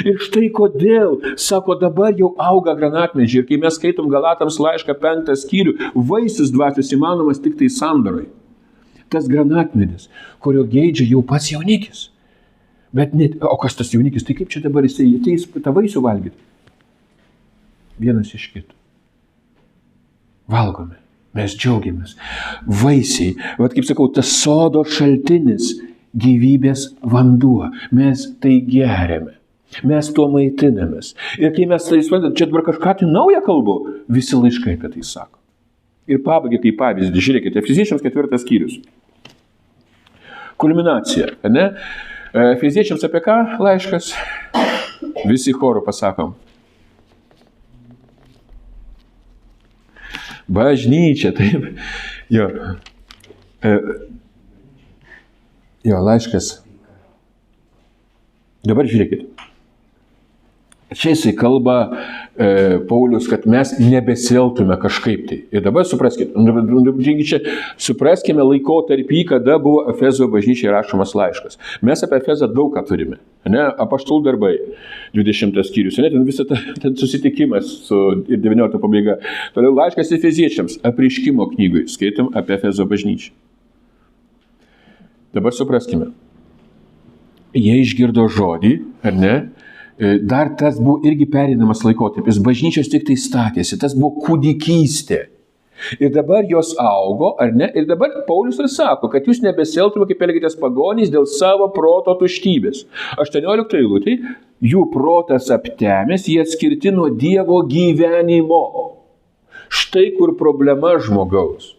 Ir štai kodėl, sako, dabar jau auga granatmedžiai. Ir kai mes skaitom Galatams laišką 5 skyrių, vaisius dvasios įmanomas tik tai sandorai. Tas granatmedis, kurio geidžia jau pats jaunikis. Bet net, o kas tas jaunikis, tai kaip čia dabar jisai ateis tą vaisių valgyti? Vienas iš kitų. Valgome. Mes džiaugiamės. Vaisiai, kaip sakau, tas sodo šaltinis, gyvybės vanduo. Mes tai geriame. Mes tuo maitinamės. Ir kai mes tai suprantate, čia dabar kažką tai naują kalbu, visi laiškai apie tai sako. Ir pabaigai kaip pavyzdį, žiūrėkite, Efeziečiams 4 skyrius. Kulminacija, ne? Efeziečiams apie ką laiškas? Visi choru pasakom. Bažnyčia, taip. Jo, laiškas. Dabar žiūrėkit. Čia jisai kalba Paulius, kad mes nebesieltume kažkaip tai. Ir dabar supraskite, supraskime laikotarpį, kada buvo Efezo bažnyčiai rašomas laiškas. Mes apie Efezą daug ką turime. Ne? Apaštalų darbai, 20 skyrius. Ne? Ten visą ten susitikimas su 19 pabaiga. Toliau laiškas Efeziečiams, apreiškimo knygui. Skaitom apie Efezo bažnyčią. Dabar supraskime. Jie išgirdo žodį, ar ne? Dar tas buvo irgi perinamas laikotarpis. Bažnyčios tik tai statėsi. Tas buvo kūdikystė. Ir dabar jos augo, ar ne? Ir dabar Paulius ir sako, kad jūs nebesieltume, kaip elgitės pagonys dėl savo proto tuštybės. 18 eilutėj, jų protas aptemęs, jie atskirti nuo Dievo gyvenimo. Štai kur problema žmogaus.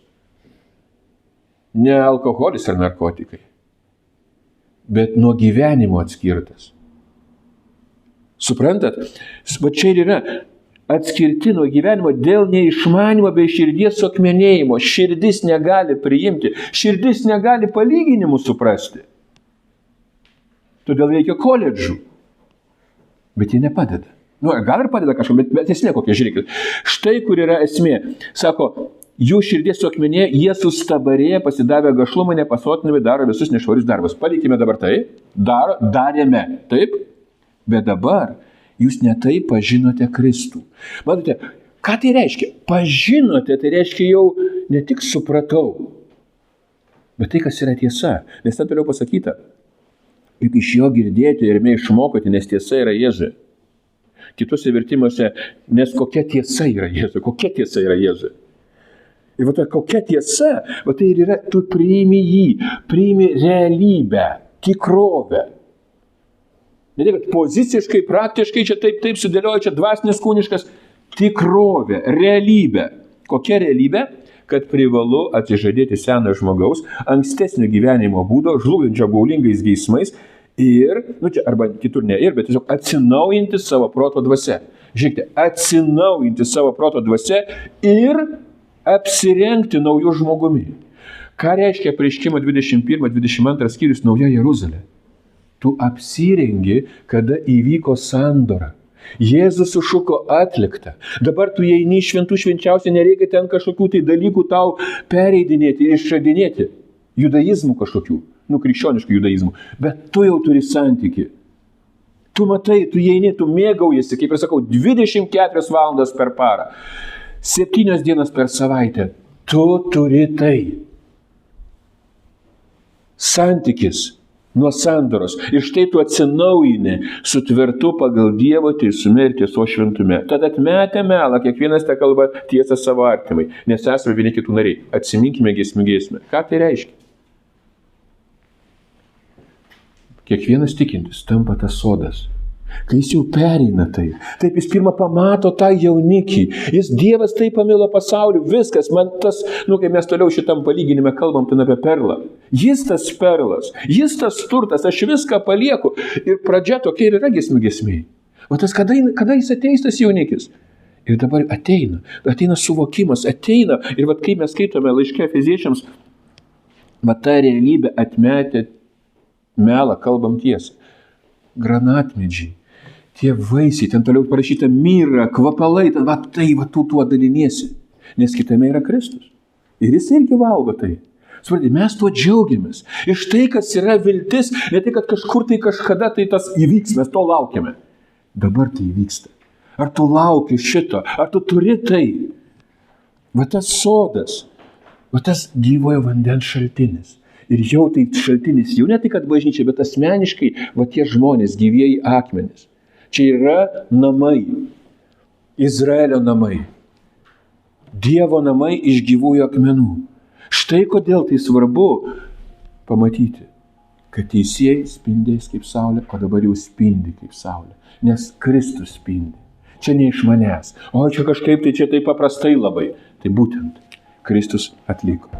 Ne alkoholis ar narkotikai, bet nuo gyvenimo atskirtas. Suprantat? Va čia ir yra atskirti nuo gyvenimo dėl neišmanimo bei širdies suakmenėjimo. Širdis negali priimti, širdis negali palyginimų suprasti. Todėl reikia koledžų. Bet jie nepadeda. Gal ir padeda kažkam, bet esmė kokia, žiūrėkit. Štai kur yra esmė. Sako, jų širdies suakmenėje, jie sustabarėję, pasidavę gašlumą, nepasotinami, daro visus nešvarius darbus. Palikime dabar tai, darėme, taip? Bet dabar jūs ne taip pažinote Kristų. Matote, ką tai reiškia? Pažinote, tai reiškia jau ne tik supratau. Bet tai, kas yra tiesa, nes ten toliau pasakyta, juk iš jo girdėti ir išmokoti, nes tiesa yra Jėzuje. Kitose vertimuose, nes kokia tiesa yra Jėzuje, kokia tiesa yra Jėzuje. Ir va ta kokia tiesa, va tai ir yra, tu priimi jį, priimi realybę, tikrovę. Ne tik, kad poziciškai, praktiškai čia taip sudėlioja, čia dvasinis kūniškas, tikrovė, realybė. Kokia realybė? Kad privalu atsižadėti seno žmogaus, ankstesnio gyvenimo būdo, žlugančio gaulingais geismais ir, čia arba kitur ne ir, bet tiesiog atsinaujinti savo proto dvasia. Žiūrėkite, atsinaujinti savo proto dvasia ir apsirengti naujų žmogumi. Ką reiškia Apreiškimo 21-22 skyrius Nauja Jeruzalė? Tu apsirengi, kada įvyko sandora. Jėzus sušuko atlikta. Dabar tu eini šventų švenčiausiai, nereikia ten kažkokių tai dalykų tau pereidinėti ir išradinėti. Judaizmų kažkokių, krikščioniškų judaizmų. Bet tu jau turi santykį. Tu matai, tu eini, tu mėgaujasi, kaip ir sakau, 24 valandas per parą. 7 dienas per savaitę. Tu turi tai. Santykis nuo sandoros. Ir štai tu atsinaujini sutvertu pagal Dievo teisume ir tiesos šventume. Tad atmetę melą, kiekvienas te kalba tiesą savo artimai, nes esame vieni kitų nariai. Atsiminkime giesmę. Ką tai reiškia? Kiekvienas tikintis tampa tas sodas. Kai jis jau pereina tai. Taip jis pirmą pamato tą jaunikį. Dievas taip pamilo pasaulį. Viskas, man tas, kai mes toliau šitam palyginime kalbam ten apie perlą. Jis tas perlas, jis tas turtas, aš viską palieku. Ir pradžia tokia ir yra giesmė. O tas kada jis ateis tas jaunikis? Ir dabar ateina suvokimas, ateina. Ir kai mes skaitome laiške Efeziečiams, ta realybė atmetė melą, kalbam tiesą. Granatmedžiai, tie vaisiai, ten toliau parašyta myra, kvapalai, tu tuo daliniesi, nes kitame yra Kristus. Ir jis irgi valgo tai. Suprantate, mes tuo džiaugiamės. Ir štai, kas yra viltis, ne tai, kad kažkur tai kažkada tai tas įvyks, mes to laukiame. Dabar tai įvyksta. Ar tu lauki šito, ar tu turi tai? Va tas sodas, va tas gyvojo vandens šaltinis. Ir jau tai šaltinis, jau ne tai, kad bažnyčia, bet asmeniškai, va tie žmonės, gyvieji akmenys. Čia yra namai, Izraelio namai, Dievo namai iš gyvųjų akmenų. Štai kodėl tai svarbu pamatyti, kad teisėjai spindės kaip saulė, o dabar jau spindi kaip saulė, nes Kristus spindi. Čia ne iš manęs, o čia kažkaip tai čia taip paprastai labai. Tai būtent Kristus atliko.